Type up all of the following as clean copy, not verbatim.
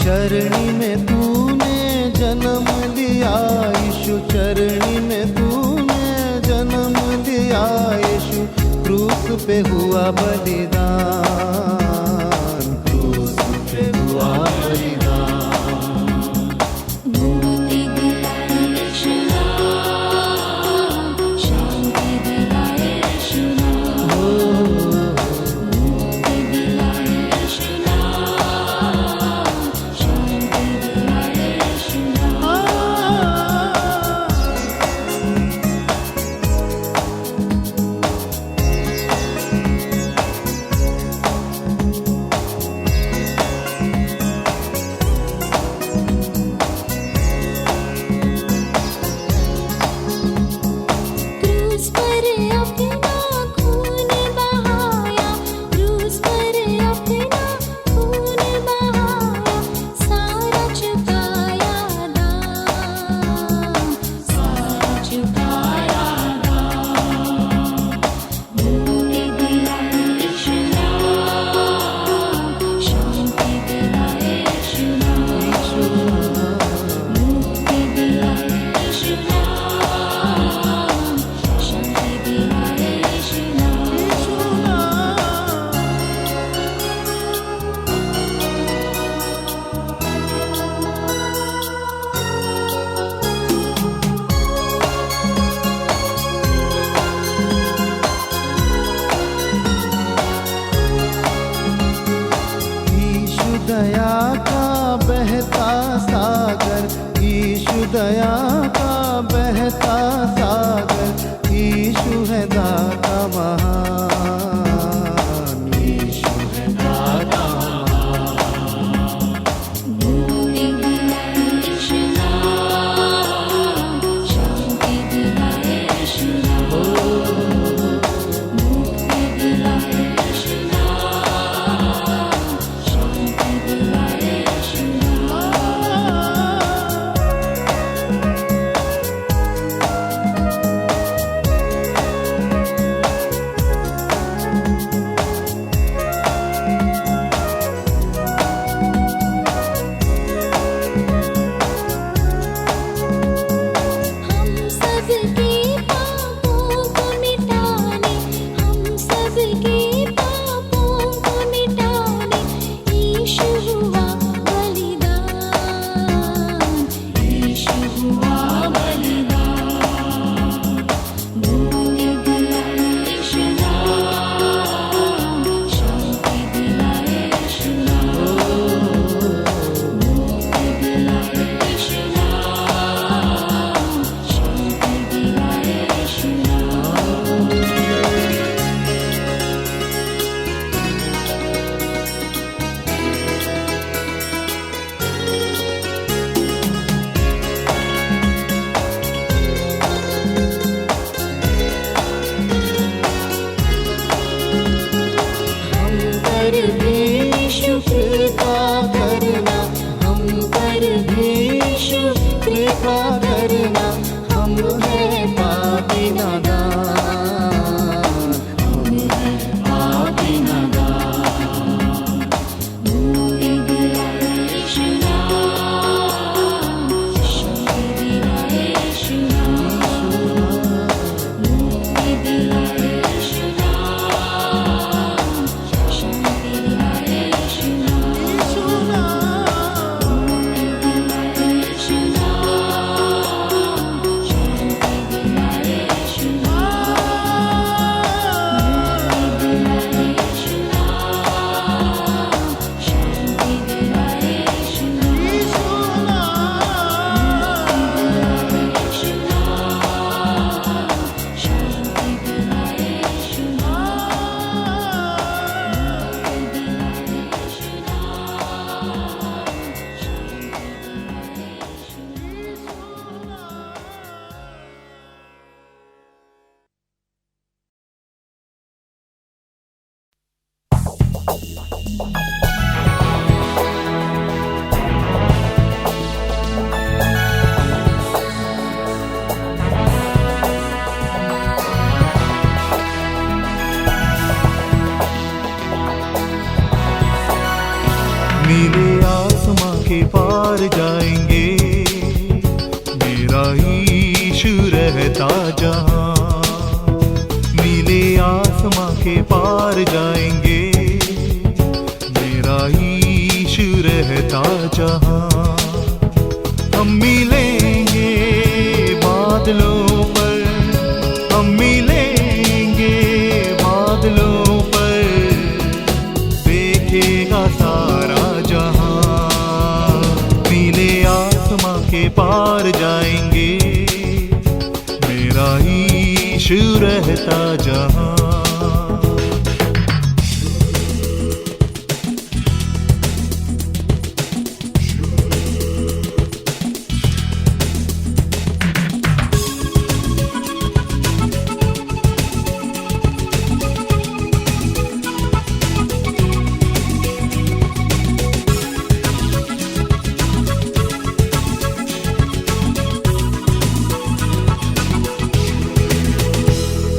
चरणी में तूने जन्म लिया यीशु, चरणी में तूने जन्म लिया यीशु, क्रूस पे हुआ बलिदान, क्रूस पे हुआ बलिदान। दया का बहता सागर, यीशु दया का बहता सागर, यीशु है दाता महान, यीशु है दाता नीले आसमां के पार जाएंगे, मेरा ईशु रहता जहाँ। नीले आसमां के पार जाएंगे, मेरा ईशु रहता जहाँ। हम मिलेंगे बादलों पर, हम मिलेंगे बादलों पर, देखेगा सारा जहां। नीले आसमां के पार जाएंगे, मेरा ईशु रहता जहां।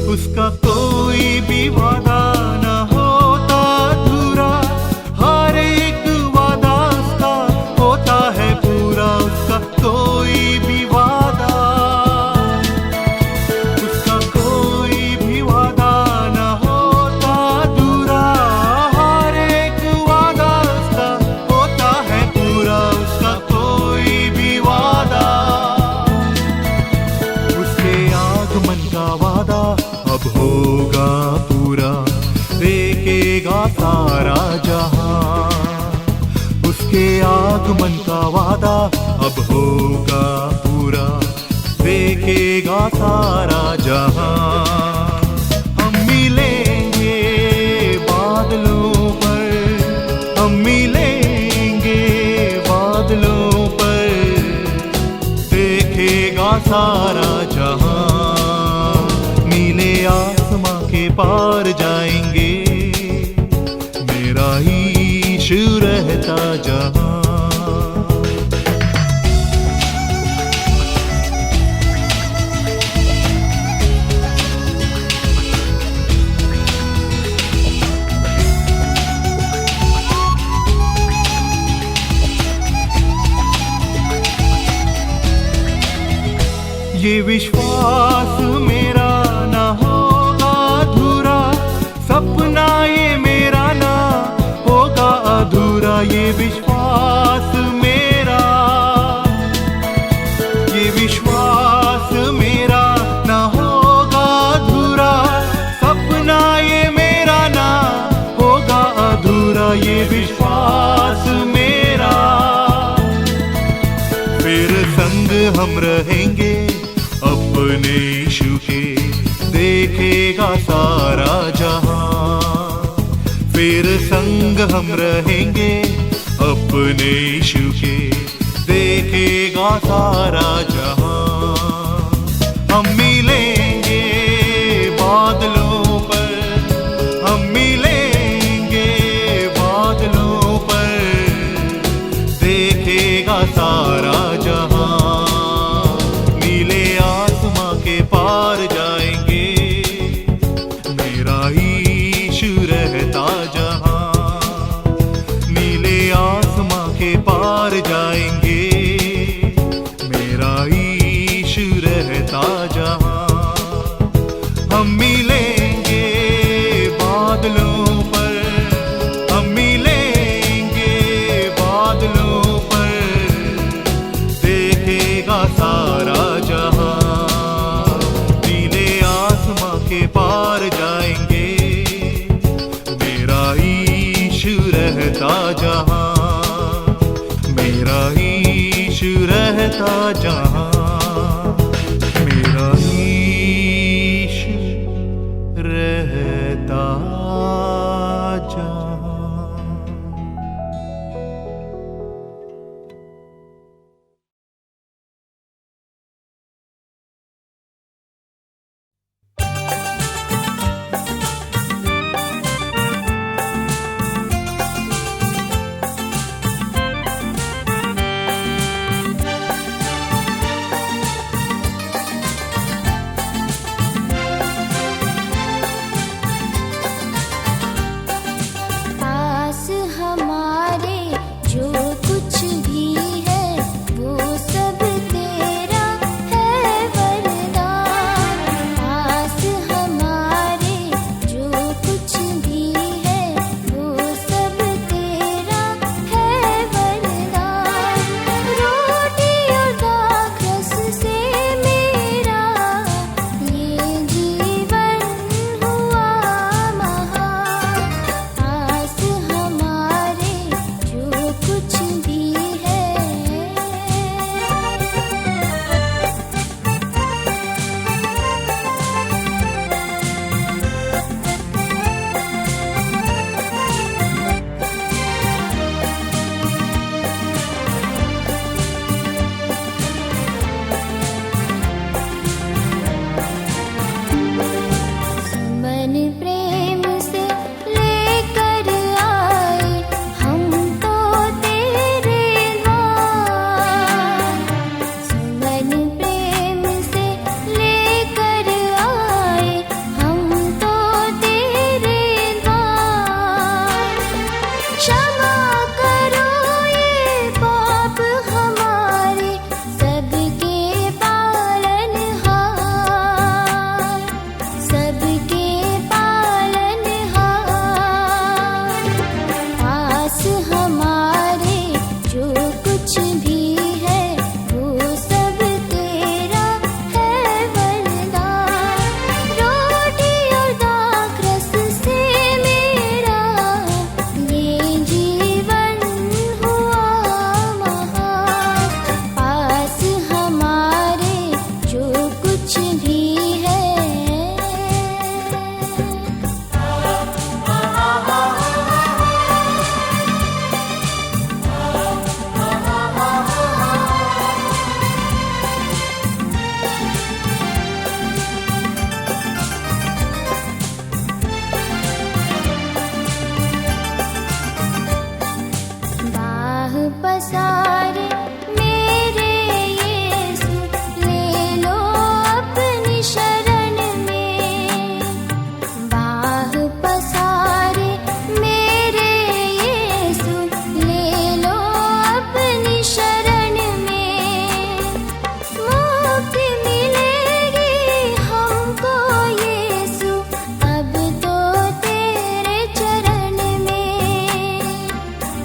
उसका कोई भी वादा न होता अधूरा, हर एक वादा उसका होता है पूरा। उसका कोई भी वादा, उसका कोई भी वादा न होता अधूरा, हर एक वादा उसका होता है पूरा। उसका कोई भी वादा, उसके आगमन का वादा अब होगा पूरा, देखेगा सारा जहां। उसके आगमन का वादा अब होगा पूरा, देखेगा सारा जहां। हम मिलेंगे बादलों पर, हम मिलेंगे बादलों पर, देखेगा सारा जहां। नीले आसमां के पार जाएंगे, मेरा ईशु रहता जहां। ये विश्वास मेरा ना होगा अधूरा, सपना ये मेरा ना होगा अधूरा। ये विश्वास मेरा, ये विश्वास मेरा ना होगा अधूरा, सपना ये मेरा ना होगा अधूरा। ये विश्वास मेरा, फिर संग हम रहेंगे अपने यीशु के, देखेगा सारा जहां। फिर संग हम रहेंगे अपने यीशु के, देखेगा सारा जहां। हम मिलेंगे बादलों पर, हम मिलेंगे बादलों पर, देखेगा सारा जहां। के पार जाएंगे, मेरा ईशु रहता जहां। नीले आसमां के पार जाएंगे, मेरा ईशु रहता जहां। हम मिलेंगे बादलों पर, हम मिलेंगे बादलों पर, देखेगा सारा जहां। के पार जाएंगे, मेरा ईशु रहता जहां, मेरा ईशु रहता जहां, मेरा ईशु रहता जहां। भी है। मन प्रेम से लेकर आए हम तो तेरे द्वार। सुमन प्रेम से लेकर आए हम तो तेरे द्वार। क्षमा करो ये पाप हमारे सबके पालनहार, सबके पालनहार। पास हमारे जो कुछ भी है वो सब तेरा है वरदान। रोटी और दाखरस से मेरा ये जीवन हुआ महान। पास हमारे जो कुछ भी है। बाह पसारे मेरे यीशु, ले लो अपनी शरण में। बाह पसारे मेरे यीशु, ले लो अपनी शरण में। मुक्ति मिलेगी हमको यीशु, अब तो तेरे चरण में,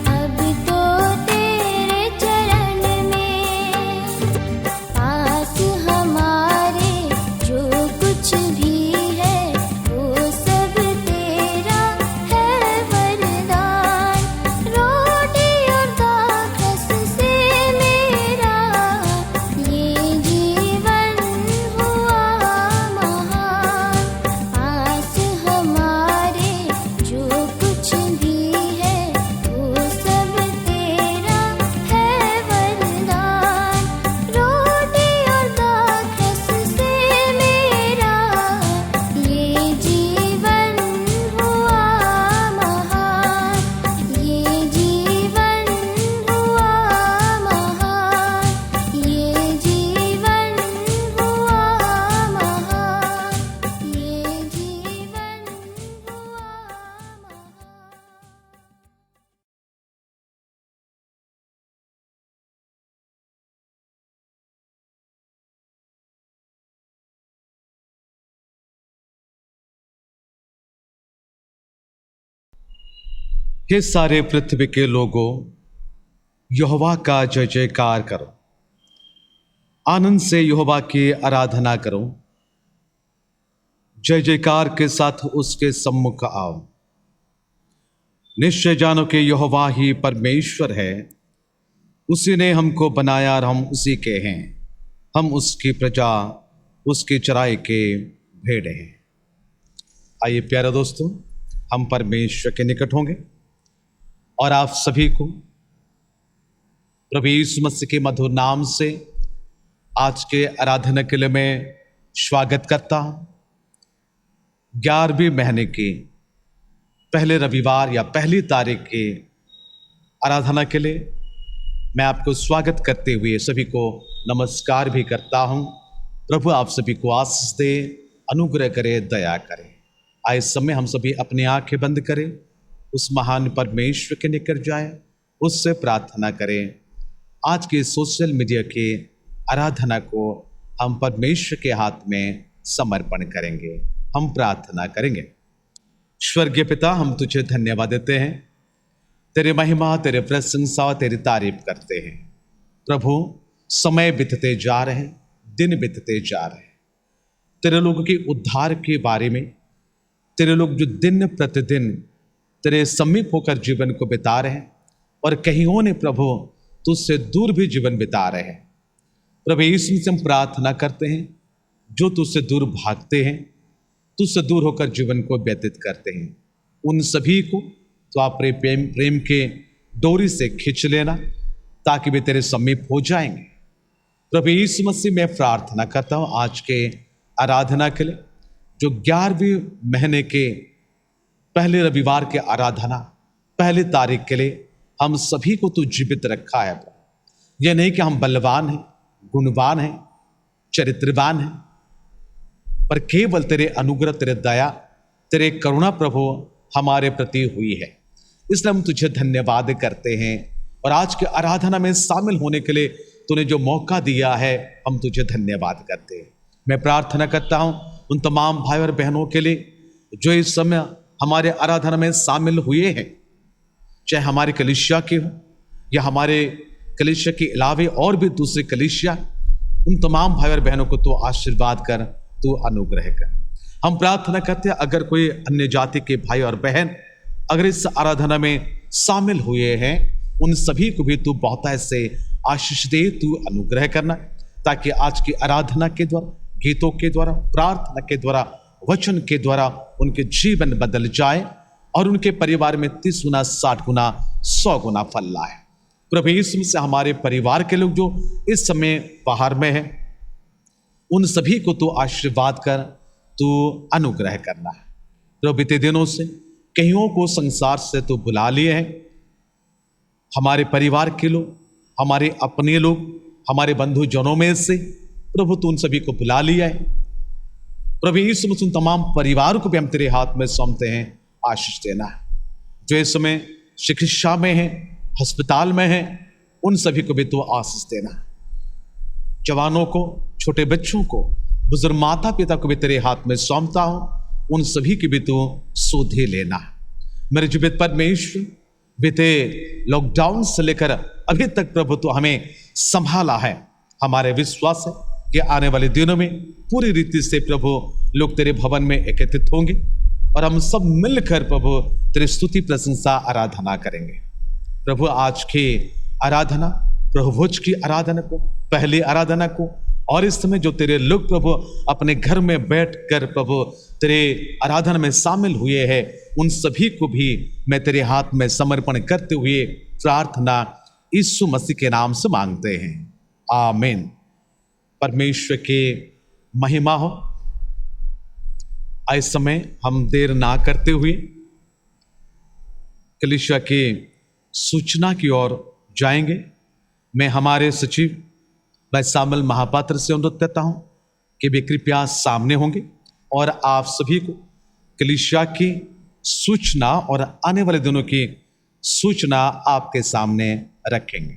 अब तो तेरे चरण में। पास हमारे जो कुछ भी है वो सब तेरा है वरदान। रोटी और दाखरस से मेरा ये जीवन हुआ महान। पास हमारे जो कुछ भी है वो सब तेरा है वरदान। रोटी और दाखरस से मेरा ये जीवन हुआ महान, ये जीवन हुआ महान, ये जीवन हुआ महान, ये जीवन हुआ महान। हे सारे पृथ्वी के लोगों, यहोवा का जय जयकार करो। आनंद से यहोवा की आराधना करो। जय जयकार के साथ उसके सम्मुख आओ। निश्चय जानो कि यहोवा ही परमेश्वर है। उसी ने हमको बनाया और हम उसी के हैं। हम उसकी प्रजा, उसकी चराई के भेड़े हैं। आइए प्यारे दोस्तों, हम परमेश्वर के निकट होंगे और आप सभी को प्रभु यीशु मसीह के मधुर नाम से आज के आराधना के लिए मैं स्वागत करता हूं। 11वें महीने के पहले रविवार या पहली तारीख के आराधना के लिए मैं आपको स्वागत करते हुए सभी को नमस्कार भी करता हूं। प्रभु आप सभी को आशीष दे, अनुग्रह करे, दया करे। आए समय हम सभी अपनी आंखें बंद करें, उस महान परमेश्वर के निकट जाए, उससे प्रार्थना करें। आज के सोशल मीडिया के आराधना को हम परमेश्वर के हाथ में समर्पण करेंगे। हम प्रार्थना करेंगे। स्वर्गीय पिता, हम तुझे धन्यवाद देते हैं, तेरी महिमा, तेरी प्रशंसा, तेरी तारीफ करते हैं। प्रभु, समय बीतते जा रहे हैं, दिन बीतते जा रहे हैं, तेरे लोगों के उद्धार के बारे में, तेरे लोग जो दिन प्रतिदिन तेरे समीप होकर जीवन को बिता रहे हैं, और कईयों ने प्रभु तुझसे दूर भी जीवन बिता रहे हैं। प्रभु यीशु से हम प्रार्थना करते हैं, जो तुझसे दूर भागते हैं, तुझसे दूर होकर जीवन को व्यतीत करते हैं, उन सभी को तो आप प्रेम के डोरी से खींच लेना, ताकि वे तेरे समीप हो जाएंगे। प्रभु यीशु मसीह मैं प्रार्थना करता हूँ आज के आराधना के लिए, जो 11वें महीने के पहले रविवार के आराधना पहली तारीख के लिए हम सभी को तू जीवित रखा है। यह नहीं कि हम बलवान हैं, गुणवान हैं, चरित्रवान हैं, पर केवल तेरे अनुग्रह, तेरे दया, तेरे करुणा प्रभु हमारे प्रति हुई है। इसलिए हम तुझे धन्यवाद करते हैं और आज के आराधना में शामिल होने के लिए तूने जो मौका दिया है, हम तुझे धन्यवाद करते हैं। मैं प्रार्थना करता हूं उन तमाम भाई और बहनों के लिए जो इस समय हमारे आराधना में शामिल हुए हैं, चाहे हमारे कलीसिया के हो या हमारे कलीसिया के अलावे और भी दूसरे कलीसिया, उन तमाम भाई और बहनों को तो आशीर्वाद कर, तो अनुग्रह कर। हम प्रार्थना करते हैं अगर कोई अन्य जाति के भाई और बहन अगर इस आराधना में शामिल हुए हैं, उन सभी को भी तू बहुतायत से आशीष दे, तू अनुग्रह करना, ताकि आज की आराधना के द्वारा, गीतों के द्वारा, प्रार्थना के द्वारा, वचन के द्वारा उनके जीवन बदल जाए और उनके परिवार में 30 गुना, 60 गुना, 100 गुना फल लाए। प्रभु यीशु से हमारे परिवार के लोग जो इस समय बाहर में हैं, उन सभी को तू आशीर्वाद कर, तू अनुग्रह करना है। प्रभु बीते दिनों से कईयों को संसार से तो बुला लिए हैं, हमारे परिवार के लोग, हमारे अपने लोग, हमारे बंधु जनों में से प्रभु तू उन सभी को बुला लिया है। प्रभु यीशु मसीह उन तमाम परिवारों को भी हम तेरे हाथ में सौंपते हैं, आशीष देना है। जो इस समय चिकित्सा में है, अस्पताल में है, उन सभी को भी तू आशीष देना है। जवानों को, छोटे बच्चों को, बुजुर्ग माता पिता को भी तेरे हाथ में सौंपता हूं, उन सभी की भी तू सुधि लेना है। मेरे जीवित परमेश्वर, बीते लॉकडाउन से लेकर अभी तक प्रभु तो हमें संभाला है। हमारे विश्वास है कि आने वाले दिनों में पूरी रीति से प्रभु लोग तेरे भवन में एकत्रित होंगे और हम सब मिलकर प्रभु तेरी स्तुति, प्रशंसा, आराधना करेंगे। प्रभु आज की आराधना, प्रभु भोज की आराधना को, पहली आराधना को, और इस समय जो तेरे लोग प्रभु अपने घर में बैठकर प्रभु तेरे आराधना में शामिल हुए हैं, उन सभी को भी मैं तेरे हाथ में समर्पण करते हुए प्रार्थना यीशु मसीह के नाम से मांगते हैं, आमीन। परमेश्वर के महिमा हो। इस समय हम देर ना करते हुए कलीसिया की सूचना की ओर जाएंगे। मैं हमारे सचिव भाई सामुएल महापात्र से अनुरोध करता हूं कि वे कृपया सामने होंगे और आप सभी को कलीसिया की सूचना और आने वाले दिनों की सूचना आपके सामने रखेंगे।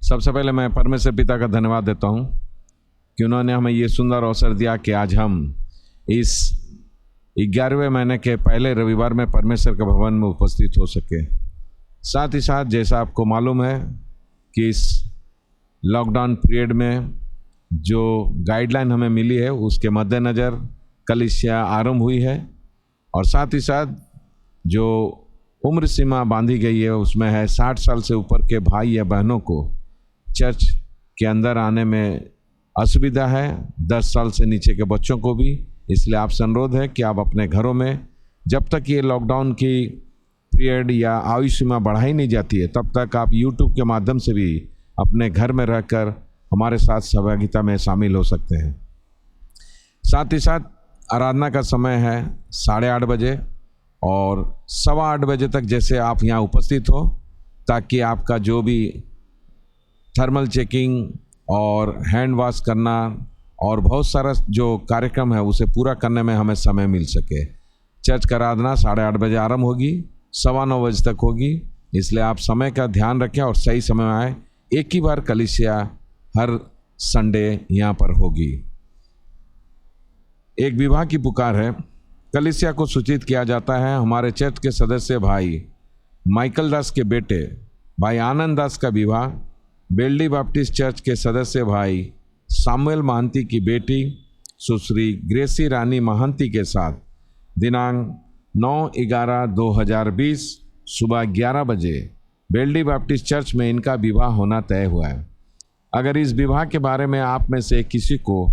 सबसे पहले मैं परमेश्वर पिता का धन्यवाद देता हूं कि उन्होंने हमें ये सुंदर अवसर दिया कि आज हम इस 11वें महीने के पहले रविवार में परमेश्वर के भवन में उपस्थित हो सके। साथ ही साथ जैसा आपको मालूम है कि इस लॉकडाउन पीरियड में जो गाइडलाइन हमें मिली है, उसके मद्देनज़र कलीसिया आरंभ हुई है और साथ ही साथ जो उम्र सीमा बांधी गई है उसमें है 60 साल से ऊपर के भाई या बहनों को चर्च के अंदर आने में असुविधा है, 10 साल से नीचे के बच्चों को भी। इसलिए आपसे अनुरोध है कि आप अपने घरों में, जब तक ये लॉकडाउन की पीरियड या आयु सीमा बढ़ाई नहीं जाती है, तब तक आप यूट्यूब के माध्यम से भी अपने घर में रहकर हमारे साथ सहभागिता में शामिल हो सकते हैं। साथ ही साथ आराधना का समय है 8:30 बजे और 8:15 बजे तक जैसे आप यहाँ उपस्थित हो, ताकि आपका जो भी थर्मल चेकिंग और हैंड वॉश करना और बहुत सारा जो कार्यक्रम है उसे पूरा करने में हमें समय मिल सके। चर्च का आराधना 8:30 बजे आरंभ होगी, 9:15 बजे तक होगी। इसलिए आप समय का ध्यान रखें और सही समय में आए। एक ही बार कलीसिया हर संडे यहाँ पर होगी। एक विवाह की पुकार है। कलीसिया को सूचित किया जाता है हमारे चर्च के सदस्य भाई माइकल दास के बेटे भाई आनंद दास का विवाह बेल्डी बैप्टिस्ट चर्च के सदस्य भाई सामुएल महांती की बेटी सुश्री ग्रेसी रानी महांती के साथ दिनांक 9/11/2020 सुबह 11 बजे बेल्डी बैप्टिस्ट चर्च में इनका विवाह होना तय हुआ है। अगर इस विवाह के बारे में आप में से किसी को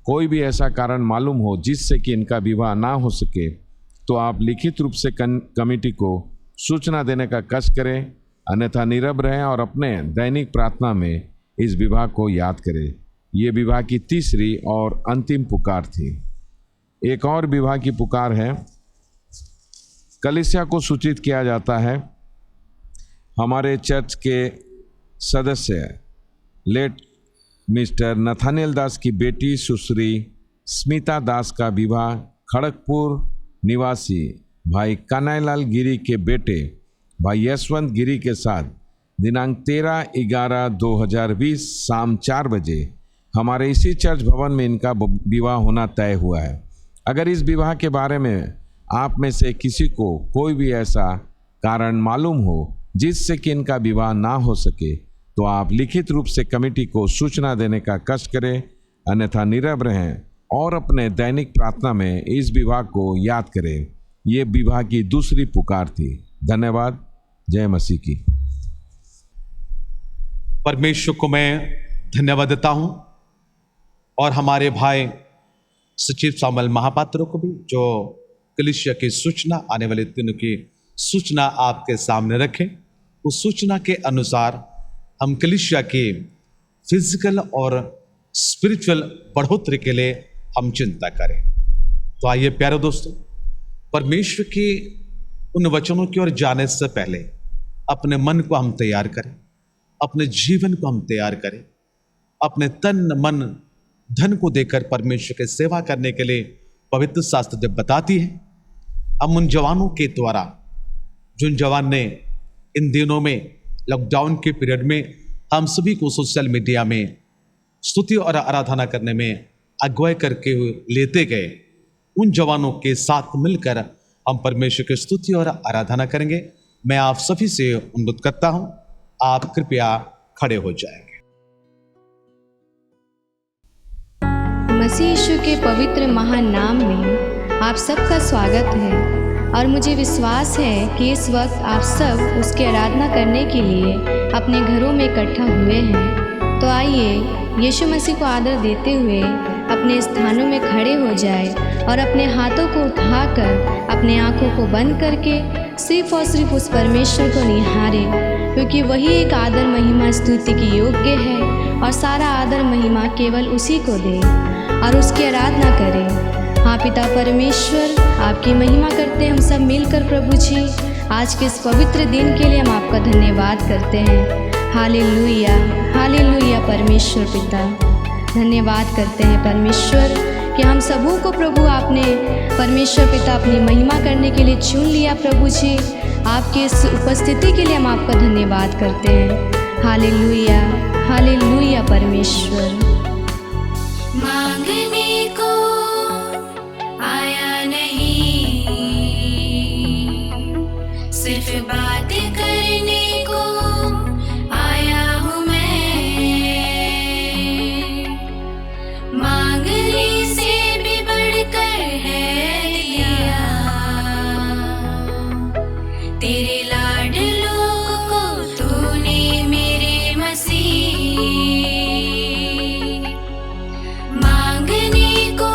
कोई भी ऐसा कारण मालूम हो जिससे कि इनका विवाह ना हो सके, तो आप लिखित रूप से कमेटी को सूचना देने का कष्ट करें, अन्यथा नीरव रहें और अपने दैनिक प्रार्थना में इस विवाह को याद करें। ये विवाह की तीसरी और अंतिम पुकार थी। एक और विवाह की पुकार है। कलीसिया को सूचित किया जाता है, हमारे चर्च के सदस्य लेट मिस्टर नथानियल दास की बेटी सुश्री स्मिता दास का विवाह खड़गपुर निवासी भाई कन्हैयालाल गिरी के बेटे भाई यशवंत गिरी के साथ दिनांक 13/11/2020 शाम 4 बजे हमारे इसी चर्च भवन में इनका विवाह होना तय हुआ है। अगर इस विवाह के बारे में आप में से किसी को कोई भी ऐसा कारण मालूम हो जिससे कि इनका विवाह ना हो सके, तो आप लिखित रूप से कमेटी को सूचना देने का कष्ट करें, अन्यथा नीरव रहें और अपने दैनिक प्रार्थना में इस विवाह को याद करें। ये विवाह की दूसरी पुकार थी। धन्यवाद। जय मसीह की। परमेश्वर को मैं धन्यवाद देता हूं और हमारे भाई सचिव सामुएल महापात्रों को भी, जो कलीसिया की सूचना, आने वाले दिनों की सूचना आपके सामने रखें। उस सूचना के अनुसार हम कलीसिया की फिजिकल और स्पिरिचुअल बढ़ोतरी के लिए हम चिंता करें। तो आइए प्यारे दोस्तों, परमेश्वर के उन वचनों की ओर जाने से पहले अपने मन को हम तैयार करें, अपने जीवन को हम तैयार करें, अपने तन मन धन को देकर परमेश्वर की सेवा करने के लिए पवित्र शास्त्र जब बताती है, हम उन जवानों के द्वारा, जिन जवान ने इन दिनों में लॉकडाउन के पीरियड में हम सभी को सोशल मीडिया में स्तुति और आराधना करने में अगुवाई करके लेते गए, उन जवानों के साथ मिलकर हम परमेश्वर की स्तुति और आराधना करेंगे। मैं आप सभी से अनुरोध करता हूं, आप कृपया खड़े हो जाएंगे। मसीह यीशु के पवित्र महान नाम में आप सबका स्वागत है और मुझे विश्वास है कि इस वक्त आप सब उसकी आराधना करने के लिए अपने घरों में इकट्ठा हुए हैं। तो आइए यीशु मसीह को आदर देते हुए अपने स्थानों में खड़े हो जाए और अपने हाथों को उठाकर अपने आँखों को बंद करके सिर्फ और सिर्फ उस परमेश्वर को निहारें, क्योंकि वही एक आदर महिमा स्तुति की योग्य है और सारा आदर महिमा केवल उसी को दे और उसकी आराधना करें। हाँ पिता परमेश्वर, आपकी महिमा करते हैं हम सब मिलकर। प्रभु जी, आज के इस पवित्र दिन के लिए हम आपका धन्यवाद करते हैं। हालेलुया, हालेलुया परमेश्वर पिता, धन्यवाद करते हैं परमेश्वर कि हम सबों को प्रभु आपने परमेश्वर पिता अपनी महिमा करने के लिए चुन लिया। प्रभु जी, आपके इस उपस्थिति के लिए हम आपका धन्यवाद करते हैं। हालेलुया, हालेलुया परमेश्वर। मांगने को आया नहीं, सिर्फ बात करने को आया हूँ मैं। मांगने से भी बढ़कर है दिया, तेरे लाडलों को तूने मेरे मसीह। मांगने को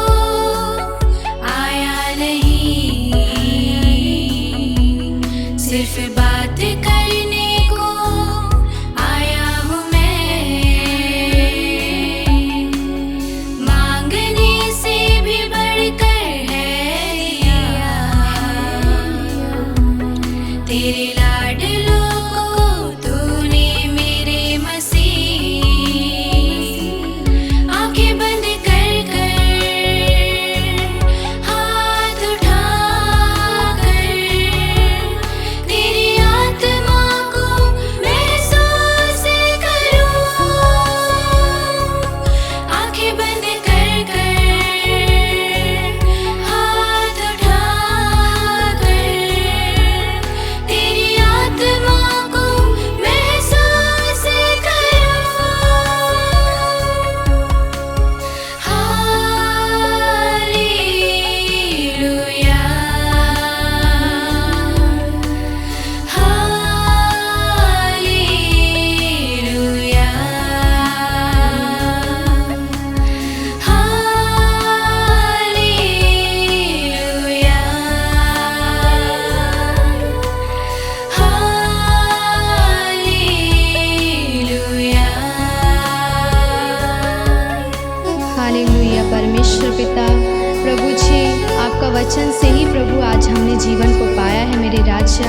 वचन से ही प्रभु आज हमने जीवन को पाया है मेरे राजा।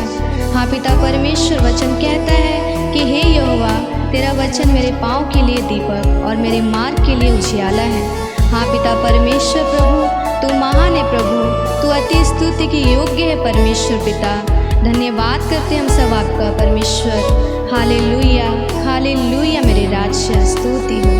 हाँ पिता परमेश्वर, वचन कहता है कि हे यहोवा, तेरा वचन मेरे पाँव के लिए दीपक और मेरे मार्ग के लिए उजियाला है। हाँ पिता परमेश्वर प्रभु, तू महान है प्रभु, तू अति स्तुति के योग्य है परमेश्वर पिता। धन्यवाद करते हम सब आपका परमेश्वर। हालेलुया, हालेलुया मेरे राजा, स्तुति हो।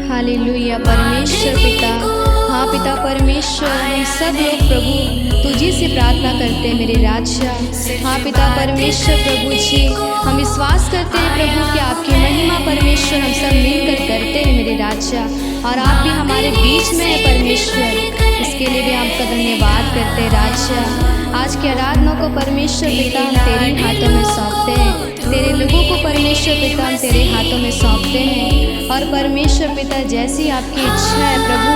हालेलुया परमेश्वर पिता। हाँ पिता परमेश्वर, हम सब लोग प्रभु तुझी से प्रार्थना करते हैं मेरे राजा। हाँ पिता परमेश्वर प्रभु जी, हम विश्वास करते हैं प्रभु कि आपकी महिमा परमेश्वर हम सब मिलकर करते हैं मेरे राजा, और आप भी हमारे बीच में है परमेश्वर। इसके लिए भी आपका धन्यवाद करते हैं राजा। आज की आराधना को परमेश्वर पिता हम तेरे हाथों में सौंपते हैं, तेरे लोगों को परमेश्वर पिता हम तेरे हाथों में सौंपते हैं। और परमेश्वर पिता, जैसी आपकी इच्छा है प्रभु,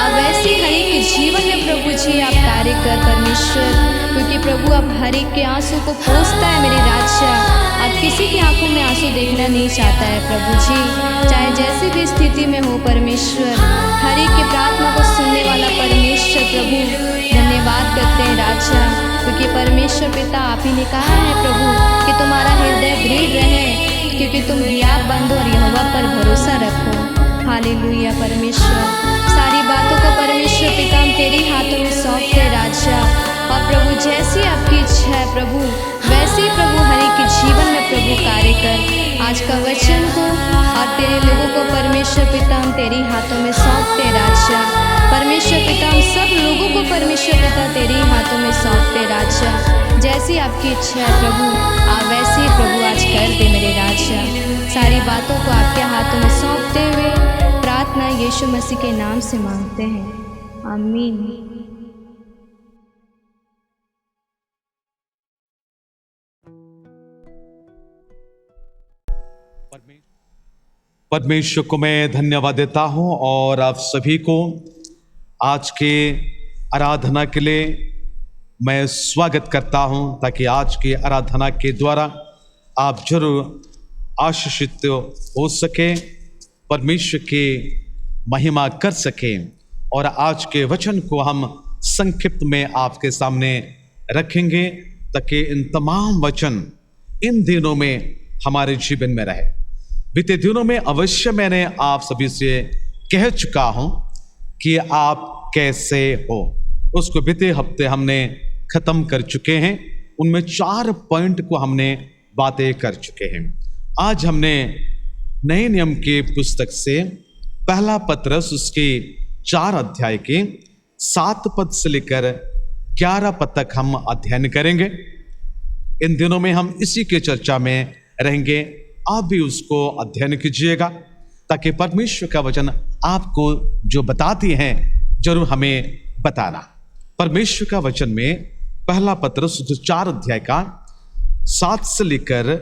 आप वैसे हर एक के जीवन में प्रभु जी आप कार्य कर परमेश्वर, क्योंकि प्रभु आप हर एक के आंसू को पोंछता है मेरे राजा। आप किसी की आंखों में आंसू देखना नहीं चाहता है प्रभु जी, चाहे जैसी भी स्थिति में हो परमेश्वर। हर एक की प्रार्थना को सुनने वाला परमेश्वर प्रभु, धन्यवाद करते हैं राजा, क्योंकि परमेश्वर पिता आप ही ने कहा है प्रभु कि तुम्हारा हृदय दृढ़ रहे, क्योंकि तुम हियाव बंधो और यहोवा पर भरोसा रखो। हालेलुया परमेश्वर, सारी बातों को परमेश्वर पिता हम तेरे हाथों में सौंपते हैं राजा। और प्रभु जैसी आपकी इच्छा है प्रभु, वैसे ही प्रभु हर एक के जीवन में प्रभु कार्य कर। आज का वचन को और तेरे लोगों को परमेश्वर पिता हम तेरे हाथों में सौंपते हैं राजा। परमेश्वर पिता हम सब लोगों को परमेश्वर पिता तेरे हाथों में सौंपते राजा। जैसी आपकी इच्छा है प्रभु, आप वैसे ही प्रभु आज कर दे मेरे राजा। सारी बातों को आपके हाथों में सौंपते हुए प्रार्थना यीशु मसीह के नाम से मांगते हैं, आमीन। परमेश्वर को मैं धन्यवाद देता हूं और आप सभी को आज के आराधना के लिए मैं स्वागत करता हूं, ताकि आज की आराधना के द्वारा आप जरूर आशीषित हो सके, परमेश्वर की महिमा कर सके। और आज के वचन को हम संक्षिप्त में आपके सामने रखेंगे, ताकि इन तमाम वचन इन दिनों में हमारे जीवन में रहे। बीते दिनों में अवश्य मैंने आप सभी से कह चुका हूं कि आप कैसे हो, उसको बीते हफ्ते हमने खत्म कर चुके हैं। उनमें 4 पॉइंट को हमने बातें कर चुके हैं। आज हमने नए नियम की पुस्तक से पहला पत्रस उसके 4 अध्याय के 7 पद से लेकर 11 पद तक हम अध्ययन करेंगे। इन दिनों में हम इसी के चर्चा में रहेंगे। आप भी उसको अध्ययन कीजिएगा ताकि परमेश्वर का वचन आपको जो बताती हैं जरूर हमें बताना। परमेश्वर का वचन में पहला पत्रस 4 अध्याय का 7 से लेकर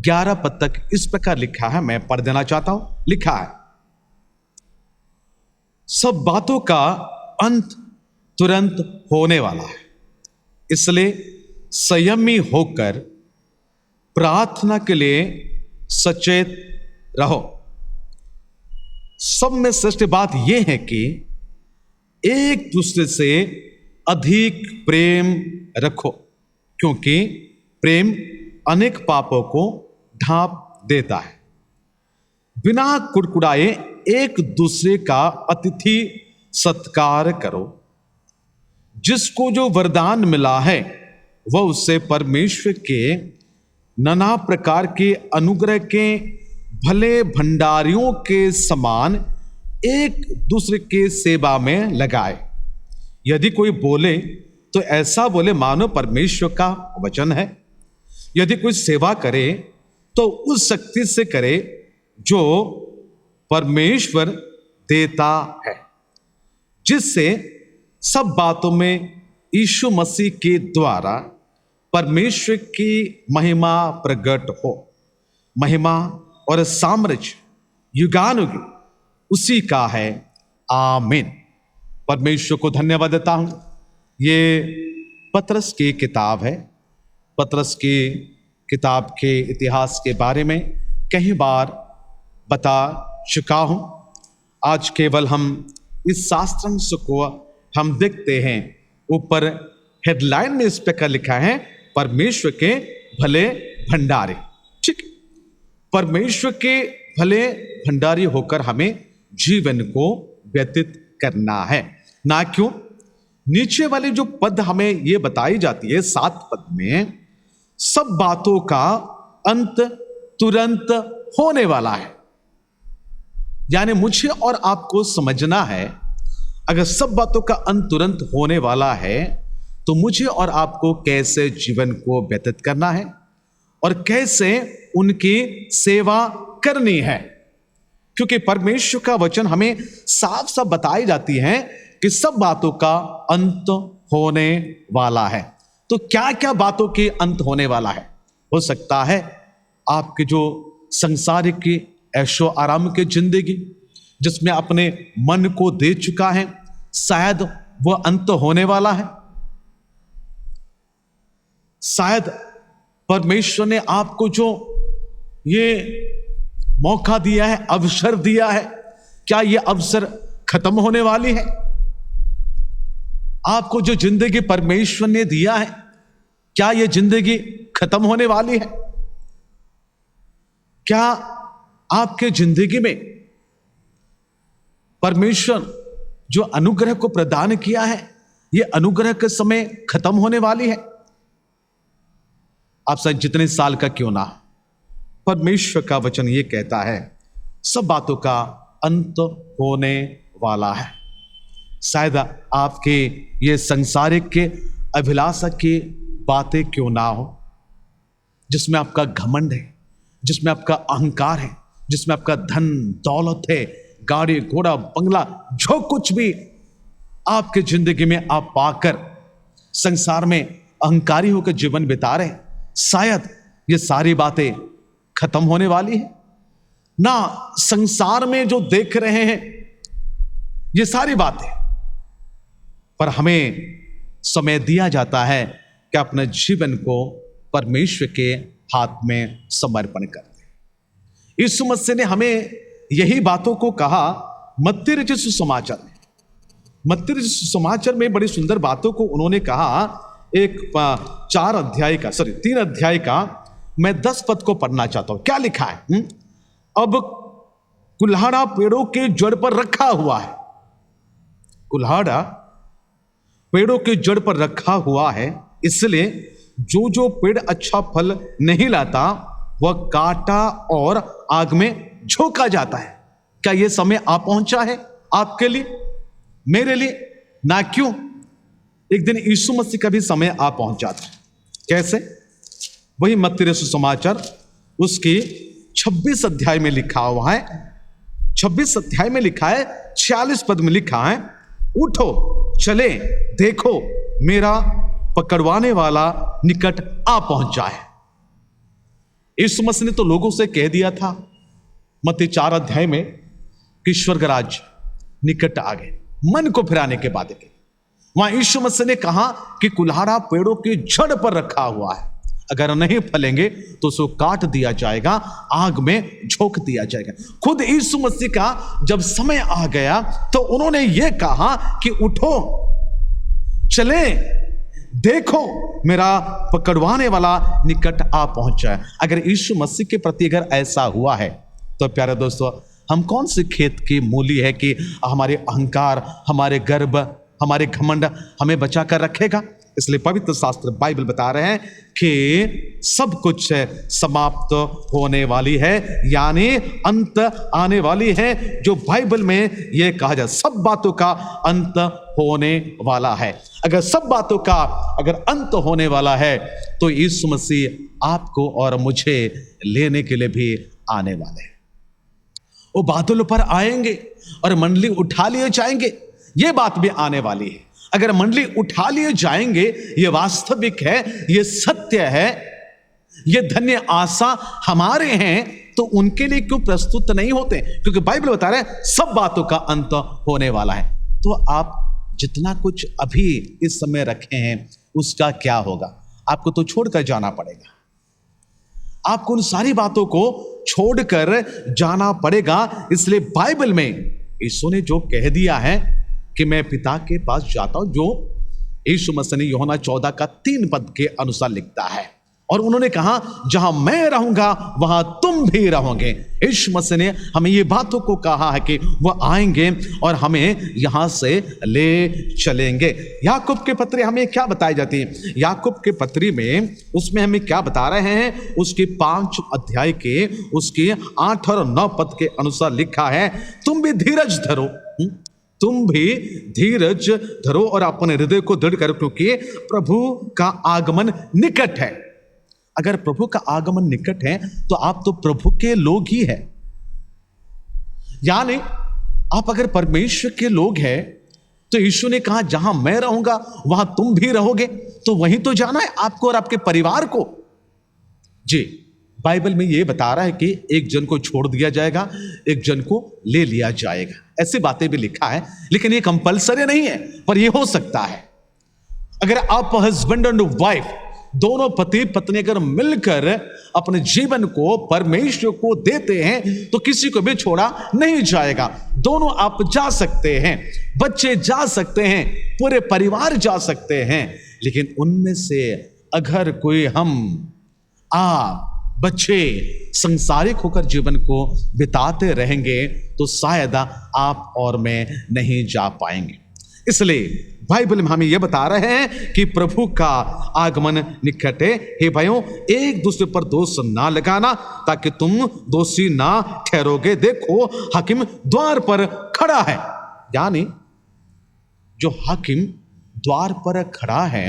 11 पद तक इस प्रकार लिखा है, मैं पढ़ देना चाहता हूं। लिखा है, सब बातों का अंत तुरंत होने वाला है, इसलिए संयमी होकर प्रार्थना के लिए सचेत रहो। सब में श्रेष्ठ बात यह है कि एक दूसरे से अधिक प्रेम रखो, क्योंकि प्रेम अनेक पापों को ढांप देता है। बिना कुड़कुड़ाए एक दूसरे का अतिथि सत्कार करो। जिसको जो वरदान मिला है वह उससे परमेश्वर के नाना प्रकार के अनुग्रह के भले भंडारियों के समान एक दूसरे के सेवा में लगाए। यदि कोई बोले तो ऐसा बोले मानो परमेश्वर का वचन है। यदि कोई सेवा करे तो उस शक्ति से करे जो परमेश्वर देता है, जिससे सब बातों में यीशु मसीह के द्वारा परमेश्वर की महिमा प्रकट हो। महिमा और साम्राज्य युगानुग उसी का है, आमीन। परमेश्वर को धन्यवाद देता हूं। ये पतरस की किताब है। पतरस की किताब के इतिहास के बारे में कई बार बता चुका हूं। आज केवल हम इस शास्त्रांश को हम देखते हैं। ऊपर हेडलाइन में इस प्रकार लिखा है, परमेश्वर के भले भंडारी। ठीक, परमेश्वर के भले भंडारी होकर हमें जीवन को व्यतीत करना है, ना क्यों नीचे वाले जो पद हमें ये बताई जाती है 7 पद में, सब बातों का अंत तुरंत होने वाला है। यानी मुझे और आपको समझना है, अगर सब बातों का अंत तुरंत होने वाला है तो मुझे और आपको कैसे जीवन को व्यतीत करना है और कैसे उनकी सेवा करनी है। क्योंकि परमेश्वर का वचन हमें साफ साफ बताई जाती है कि सब बातों का अंत होने वाला है। तो क्या क्या बातों के अंत होने वाला है? हो सकता है आपके जो संसारिक की ऐशो आराम की जिंदगी जिसमें अपने मन को दे चुका है, शायद वह अंत होने वाला है। शायद परमेश्वर ने आपको जो ये मौका दिया है, अवसर दिया है, क्या यह अवसर खत्म होने वाली है? आपको जो जिंदगी परमेश्वर ने दिया है, क्या यह जिंदगी खत्म होने वाली है? क्या आपके जिंदगी में परमेश्वर जो अनुग्रह को प्रदान किया है, यह अनुग्रह के समय खत्म होने वाली है? आप शायद जितने साल का क्यों ना, परमेश्वर का वचन यह कहता है सब बातों का अंत होने वाला है। शायद आपके ये संसारिक के अभिलाषा की बातें क्यों ना हो, जिसमें आपका घमंड है, जिसमें आपका अहंकार है, जिसमें आपका धन दौलत है, गाड़ी घोड़ा बंगला, जो कुछ भी आपके जिंदगी में आप पाकर संसार में अहंकारी होकर जीवन बिता रहे, शायद ये सारी बातें खत्म होने वाली है ना। संसार में जो देख रहे हैं ये सारी बातें, पर हमें समय दिया जाता है कि अपने जीवन को परमेश्वर के हाथ में समर्पण कर दें। यीशु मसीह ने हमें यही बातों को कहा मत्ती रचित सुसमाचार में। मत्ती रचित सुसमाचार में बड़ी सुंदर बातों को उन्होंने कहा। एक 3 अध्याय का मैं 10 पद को पढ़ना चाहता हूं। क्या लिखा है? अब कुल्हाड़ा पेड़ों के जड़ पर रखा हुआ है। कुल्हाड़ा पेड़ों के जड़ पर रखा हुआ है, इसलिए जो जो पेड़ अच्छा फल नहीं लाता वह काटा और आग में झोंका जाता है। क्या यह समय आ पहुंचा है आपके लिए, मेरे लिए? ना क्यों? एक दिन यीशु मसीह का भी समय आ पहुंचा था। कैसे? वही मत्ती रचित सुसमाचार उसकी 26 अध्याय में लिखा हुआ है, 26 अध्याय में लिखा है, 46 पद में लिखा है, उठो चले, देखो मेरा पकड़वाने वाला निकट आ पहुंचा है। यीशु मसीह ने तो लोगों से कह दिया था मत्ती 4 अध्याय में कि ईश्वर का राज्य निकट आ गए, मन को फिराने के बाद के वहां यीशु मसीह ने कहा कि कुल्हाड़ा पेड़ों की जड़ पर रखा हुआ है, अगर नहीं फलेंगे तो उसको काट दिया जाएगा, आग में झोंक दिया जाएगा। खुद यीशु मसीह का जब समय आ गया तो उन्होंने यह कहा कि उठो चले, देखो मेरा पकड़वाने वाला निकट आ पहुंचा है। अगर यीशु मसीह के प्रति अगर ऐसा हुआ है तो प्यारे दोस्तों, हम कौन से खेत की मूली है कि हमारे अहंकार, हमारे गर्व, हमारे घमंड हमें बचा कर रखेगा? इसलिए पवित्र शास्त्र बाइबल बता रहे हैं कि सब कुछ समाप्त होने वाली है, यानी अंत आने वाली है। जो बाइबल में यह कहा जाए सब बातों का अंत होने वाला है। अगर सब बातों का अगर अंत होने वाला है तो यीशु मसीह आपको और मुझे लेने के लिए भी आने वाले हैं। वो बादलों पर आएंगे और मंडली उठा लिए जाएंगे, ये बात भी आने वाली है। अगर मंडली उठा लिए जाएंगे, ये वास्तविक है, ये सत्य है, ये धन्य आशा हमारे हैं, तो उनके लिए क्यों प्रस्तुत नहीं होते? क्योंकि बाइबल बता रहे हैं सब बातों का अंत होने वाला है। तो आप जितना कुछ अभी इस समय रखे हैं उसका क्या होगा? आपको तो छोड़कर जाना पड़ेगा, आपको उन सारी बातों को छोड़कर जाना पड़ेगा। इसलिए बाइबल में यीशु ने जो कह दिया है कि मैं पिता के पास जाता हूं, जो यीशु मसीह ने यूहन्ना 14 का 3 पद के अनुसार लिखता है, और उन्होंने कहा जहां मैं रहूंगा वहां तुम भी रहोगे। यीशु मसीह ने हमें ये बातों को कहा है कि वह आएंगे और हमें यहां से ले चलेंगे। याकूब के पत्री हमें क्या बताई जाती है? याकूब के पत्री में उसमें हमें क्या बता रहे हैं? उसकी 5 अध्याय के उसकी 8 और 9 पद के अनुसार लिखा है, तुम भी धीरज धरो, तुम भी धीरज धरो और अपने हृदय को दृढ़ करो, क्योंकि प्रभु का आगमन निकट है। अगर प्रभु का आगमन निकट है तो आप तो प्रभु के लोग ही हैं, यानी आप अगर परमेश्वर के लोग हैं तो यीशु ने कहा जहां मैं रहूंगा वहां तुम भी रहोगे, तो वहीं तो जाना है आपको और आपके परिवार को। जी, बाइबल में यह बता रहा है कि एक जन को छोड़ दिया जाएगा, एक जन को ले लिया जाएगा, ऐसी बातें भी लिखा है, लेकिन ये कंपलसरी नहीं है, पर यह हो सकता है। अगर आप हस्बैंड एंड वाइफ दोनों पति पत्नी अगर मिलकर अपने जीवन को परमेश्वर को देते हैं तो किसी को भी छोड़ा नहीं जाएगा। दोनों आप जा सकते हैं, बच्चे जा सकते हैं, पूरे परिवार जा सकते हैं, लेकिन उनमें से अगर कोई हम आप बच्चे संसारिक होकर जीवन को बिताते रहेंगे तो शायद आप और मैं नहीं जा पाएंगे। इसलिए बाइबल में हमें यह बता रहे हैं कि प्रभु का आगमन निकट है। हे भाइयों, एक दूसरे पर दोष ना लगाना ताकि तुम दोषी ना ठहरोगे। देखो हाकिम द्वार पर खड़ा है, यानी जो हाकिम द्वार पर खड़ा है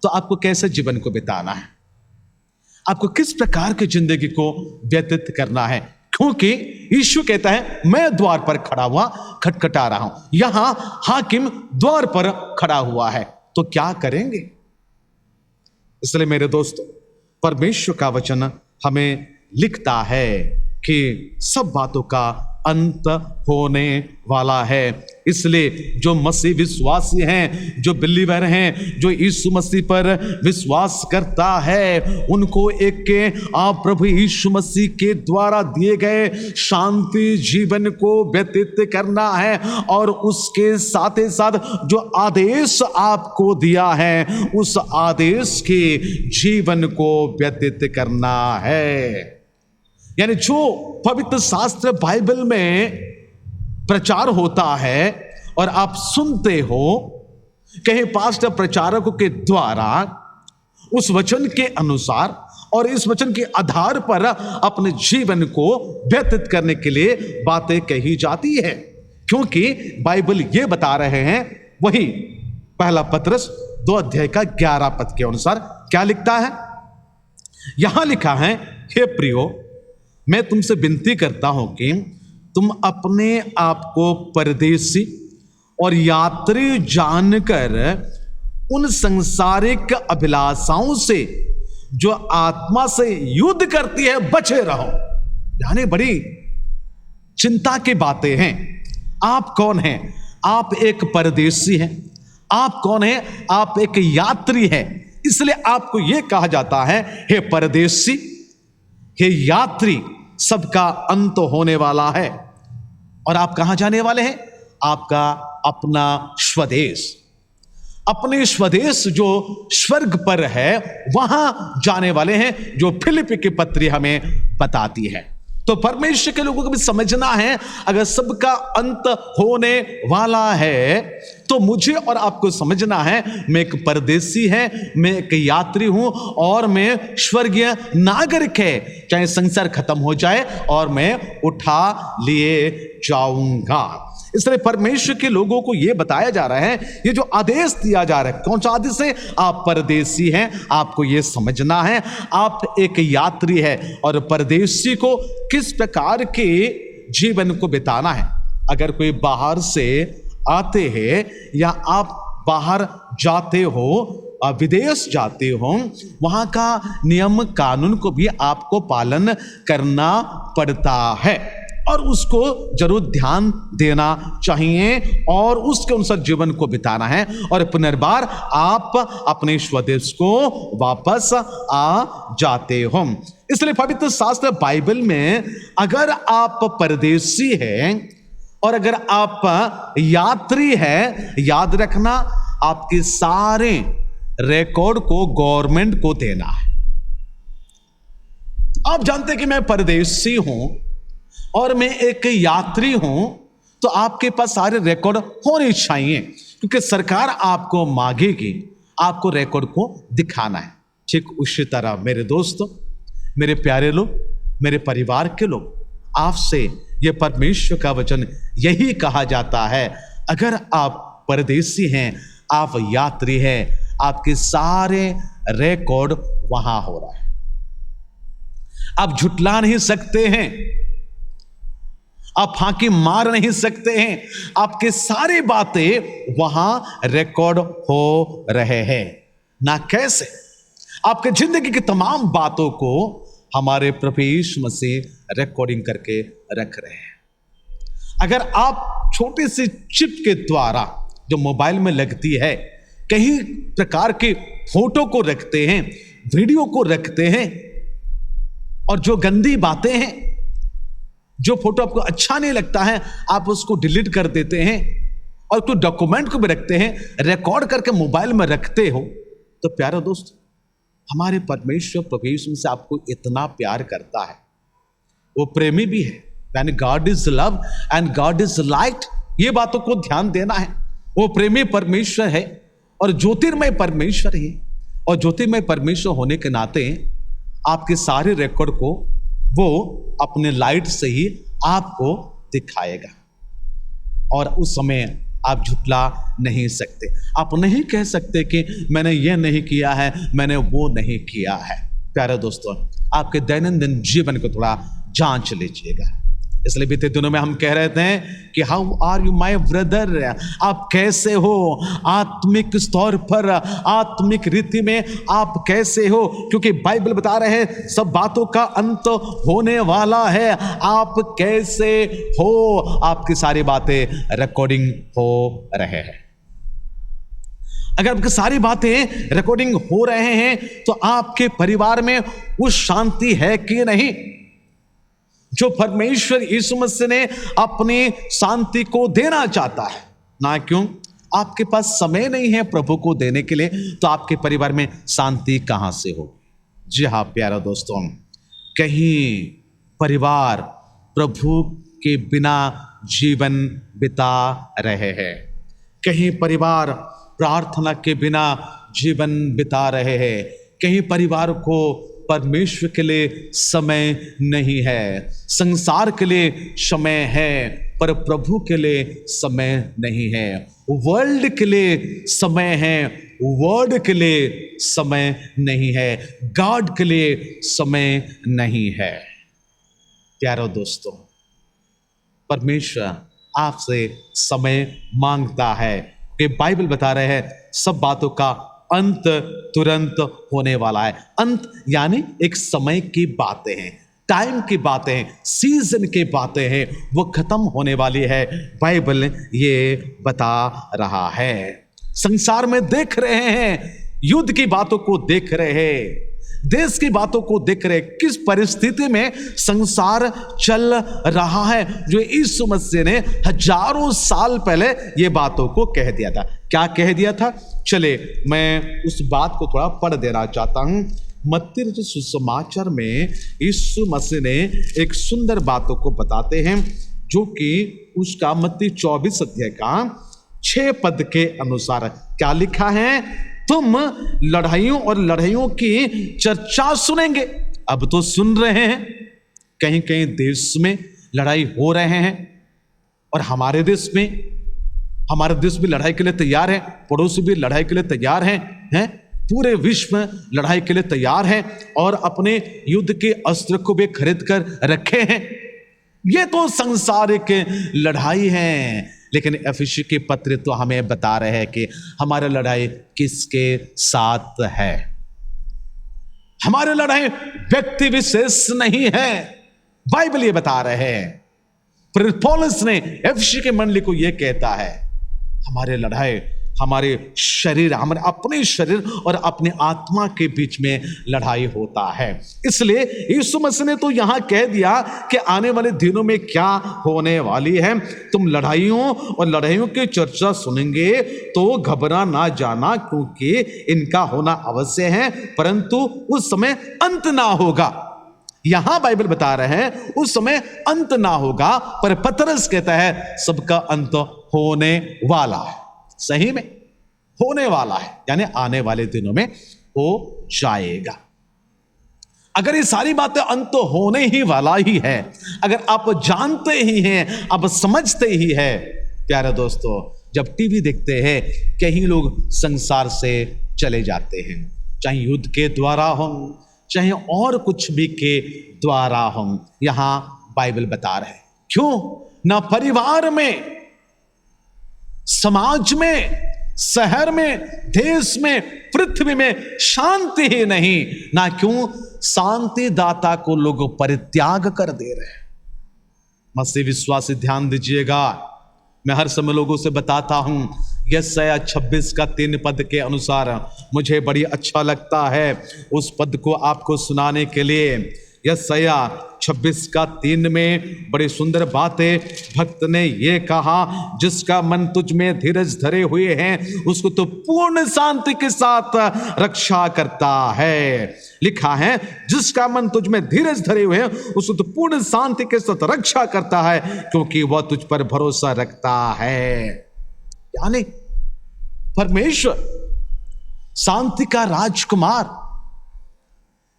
तो आपको कैसे जीवन को बिताना है, आपको किस प्रकार की जिंदगी को व्यतीत करना है, क्योंकि यीशु कहता है मैं द्वार पर खड़ा हुआ खटखटा रहा हूं। यहां हाकिम द्वार पर खड़ा हुआ है, तो क्या करेंगे? इसलिए मेरे दोस्तों, परमेश्वर का वचन हमें लिखता है कि सब बातों का अंत होने वाला है। इसलिए जो मसीह विश्वासी हैं, जो बिलीवर हैं, जो यीशु मसीह पर विश्वास करता है, उनको एक आप प्रभु यीशु मसीह के द्वारा दिए गए शांति जीवन को व्यतीत करना है, और उसके साथ ही साथ जो आदेश आपको दिया है उस आदेश के जीवन को व्यतीत करना है। यानी जो पवित्र शास्त्र बाइबल में प्रचार होता है और आप सुनते हो कहीं पास्टर प्रचारकों के द्वारा, उस वचन के अनुसार और इस वचन के आधार पर अपने जीवन को व्यतीत करने के लिए बातें कही जाती है, क्योंकि बाइबल ये बता रहे हैं, वही पहला पत्रस 2:11 के अनुसार क्या लिखता है। यहां लिखा है, हे प्रियो, मैं तुमसे विनती करता हूं कि तुम अपने आप को परदेसी और यात्री जानकर उन सांसारिक अभिलाषाओं से जो आत्मा से युद्ध करती है बचे रहो। यानी बड़ी चिंता की बातें हैं। आप कौन हैं? आप एक परदेसी हैं। आप कौन हैं? आप एक यात्री हैं। इसलिए आपको यह कहा जाता है, हे परदेसी, हे यात्री, सबका अंत होने वाला है। और आप कहां जाने वाले हैं? आपका अपना स्वदेश, अपने स्वदेश जो स्वर्ग पर है, वहां जाने वाले हैं, जो फिलिप्पी की पत्री हमें बताती है। तो परमेश्वर के लोगों को भी समझना है, अगर सबका अंत होने वाला है तो मुझे और आपको समझना है, मैं एक परदेसी है, मैं एक यात्री हूं और मैं स्वर्गीय नागरिक है। चाहे संसार खत्म हो जाए और मैं उठा लिए जाऊंगा। इसलिए परमेश्वर के लोगों को यह बताया जा रहा है, ये जो आदेश दिया जा रहा है, कौन सा आदेश है? आप परदेसी हैं, आपको यह समझना है, आप एक यात्री है और परदेसी को किस प्रकार के जीवन को बिताना है। अगर कोई बाहर से आते हैं या आप बाहर जाते हो, विदेश जाते हो, वहां का नियम कानून को भी आपको पालन करना पड़ता है और उसको जरूर ध्यान देना चाहिए और उसके अनुसार जीवन को बिताना है। और पुनर्बार आप अपने स्वदेश को वापस आ जाते हो। इसलिए पवित्र शास्त्र बाइबल में अगर आप परदेसी हैं और अगर आप यात्री हैं, याद रखना, आपके सारे रिकॉर्ड को गवर्नमेंट को देना है। आप जानते हैं कि मैं परदेसी हूं और मैं एक यात्री हूं, तो आपके पास सारे रिकॉर्ड होने चाहिए, क्योंकि सरकार आपको मांगेगी, आपको रिकॉर्ड को दिखाना है। ठीक उसी तरह मेरे दोस्तों, मेरे प्यारे लोग, मेरे परिवार के लोग, आपसे यह परमेश्वर का वचन यही कहा जाता है, अगर आप परदेसी हैं, आप यात्री हैं, आपके सारे रिकॉर्ड वहां हो रहा है। आप झुटला नहीं सकते हैं, आप फांकी मार नहीं सकते हैं, आपके सारी बातें वहां रिकॉर्ड हो रहे हैं। ना कैसे? आपके जिंदगी की तमाम बातों को हमारे प्रभु यीशु मसीह रिकॉर्डिंग करके रख रहे हैं। अगर आप छोटे से चिप के द्वारा जो मोबाइल में लगती है, कई प्रकार के फोटो को रखते हैं, वीडियो को रखते हैं, और जो गंदी बातें हैं, जो फोटो आपको अच्छा नहीं लगता है, आप उसको डिलीट कर देते हैं और कोई डॉक्यूमेंट को भी रखते हैं, रिकॉर्ड करके मोबाइल में रखते हो, तो प्यारे दोस्त, हमारे परमेश्वर प्रभु यीशु से आपको इतना प्यार करता है, वो प्रेमी भी है। यानी God is love and God is light, ये बातों को ध्यान देना है। वो प्रेमी परमेश्वर है और ज्योतिर्मय परमेश्वर है, और ज्योतिर्मय परमेश्वर होने के नाते आपके सारे रिकॉर्ड को वो अपने लाइट से ही आपको दिखाएगा, और उस समय आप झुटला नहीं सकते। आप नहीं कह सकते कि मैंने ये नहीं किया है, मैंने वो नहीं किया है। प्यारे दोस्तों, आपके दैनंदिन जीवन को थोड़ा जांच लीजिएगा। इसलिए बीते दिनों में हम कह रहे थे कि how are you my brother, आप कैसे हो, आत्मिक स्तर पर, आत्मिक रीति में आप कैसे हो, क्योंकि बाइबल बता रहे हैं सब बातों का अंत होने वाला है। आप कैसे हो, आपकी सारी बातें रिकॉर्डिंग हो रहे हैं। अगर आपकी सारी बातें रिकॉर्डिंग हो रहे हैं तो आपके परिवार में वो शांति है कि नहीं जो परमेश्वर यीशु मसीह ने अपनी शांति को देना चाहता है। ना क्यों? आपके पास समय नहीं है प्रभु को देने के लिए, तो आपके परिवार में शांति कहां से हो? जी हाँ प्यारे दोस्तों, कहीं परिवार प्रभु के बिना जीवन बिता रहे हैं, कहीं परिवार प्रार्थना के बिना जीवन बिता रहे हैं, कहीं परिवार को परमेश्वर के लिए समय नहीं है। संसार के लिए समय है पर प्रभु के लिए समय नहीं है। वर्ल्ड के लिए समय है, वर्ड के लिए समय नहीं है, गॉड के लिए समय नहीं है। प्यारे दोस्तों, परमेश्वर आपसे समय मांगता है कि बाइबल बता रहे हैं सब बातों का अंत तुरंत होने वाला है। अंत यानी एक समय की बातें हैं, टाइम की बातें हैं, सीजन की बातें हैं, वो खत्म होने वाली है। बाइबल ये बता रहा है। संसार में देख रहे हैं, युद्ध की बातों को देख रहे हैं, देश की बातों को देख रहे, किस परिस्थिति में संसार चल रहा है, जो यीशु मसीह ने हजारों साल पहले ये बातों को कह दिया था। क्या कह दिया था? चले मैं उस बात को थोड़ा पढ़ देना चाहता हूं। मत्ती रचित सुसमाचार में यीशु मसीह ने एक सुंदर बातों को बताते हैं, जो कि उसका मत्ती 24 अध्याय का 6 पद के अनुसार क्या लिखा है? तुम लड़ाइयों और लड़ाइयों की चर्चा सुनेंगे। अब तो सुन रहे हैं, कहीं कहीं देश में लड़ाई हो रहे हैं और हमारे देश भी लड़ाई के लिए तैयार है, पड़ोसी भी लड़ाई के लिए तैयार हैं, पूरे विश्व में लड़ाई के लिए तैयार है और अपने युद्ध के अस्त्र को भी खरीद कर रखे हैं। ये तो संसारिक लड़ाई है, लेकिन एफिसी के पत्र तो हमें बता रहे हैं कि हमारी लड़ाई किसके साथ है। हमारी लड़ाई व्यक्ति विशेष नहीं है, बाइबल ये बता रहे हैं। प्रेरित पौलुस ने एफिसी के मंडली को यह कहता है, हमारे लड़ाई हमारे शरीर, हमारे अपने शरीर और अपने आत्मा के बीच में लड़ाई होता है। इसलिए यीशु मसीह ने तो यहां कह दिया कि आने वाले दिनों में क्या होने वाली है। तुम लड़ाइयों और लड़ाइयों की चर्चा सुनेंगे तो घबरा ना जाना, क्योंकि इनका होना अवश्य है, परंतु उस समय अंत ना होगा। यहां बाइबल बता रहे हैं उस समय अंत ना होगा, पर पतरस कहता है सबका अंत होने वाला है। सही में होने वाला है, यानी आने वाले दिनों में हो जाएगा। अगर ये सारी बातें अंत तो होने ही वाला ही है, अगर आप जानते ही हैं, आप समझते ही है, प्यारे दोस्तों, जब टीवी देखते हैं कई लोग संसार से चले जाते हैं, चाहे युद्ध के द्वारा हो, चाहे और कुछ भी के द्वारा हो। यहां बाइबल बता रहे क्यों ना परिवार में, समाज में, शहर में, देश में, पृथ्वी में शांति ही नहीं, ना क्यों शांति दाता को लोग परित्याग कर दे रहे हैं। मसीह विश्वासी ध्यान दीजिएगा, मैं हर समय लोगों से बताता हूं, यशायाह 26 का 3 पद के अनुसार मुझे बड़ी अच्छा लगता है उस पद को आपको सुनाने के लिए। यशायाह 26 का 3 में बड़ी सुंदर बातें भक्त ने ये कहा, जिसका मन तुझ में धीरज धरे हुए हैं उसको तो पूर्ण शांति के साथ रक्षा करता है। लिखा है जिसका मन तुझ में धीरज धरे हुए हैं उसको तो पूर्ण शांति के साथ रक्षा करता है, क्योंकि वह तुझ पर भरोसा रखता है। यानी परमेश्वर शांति का राजकुमार,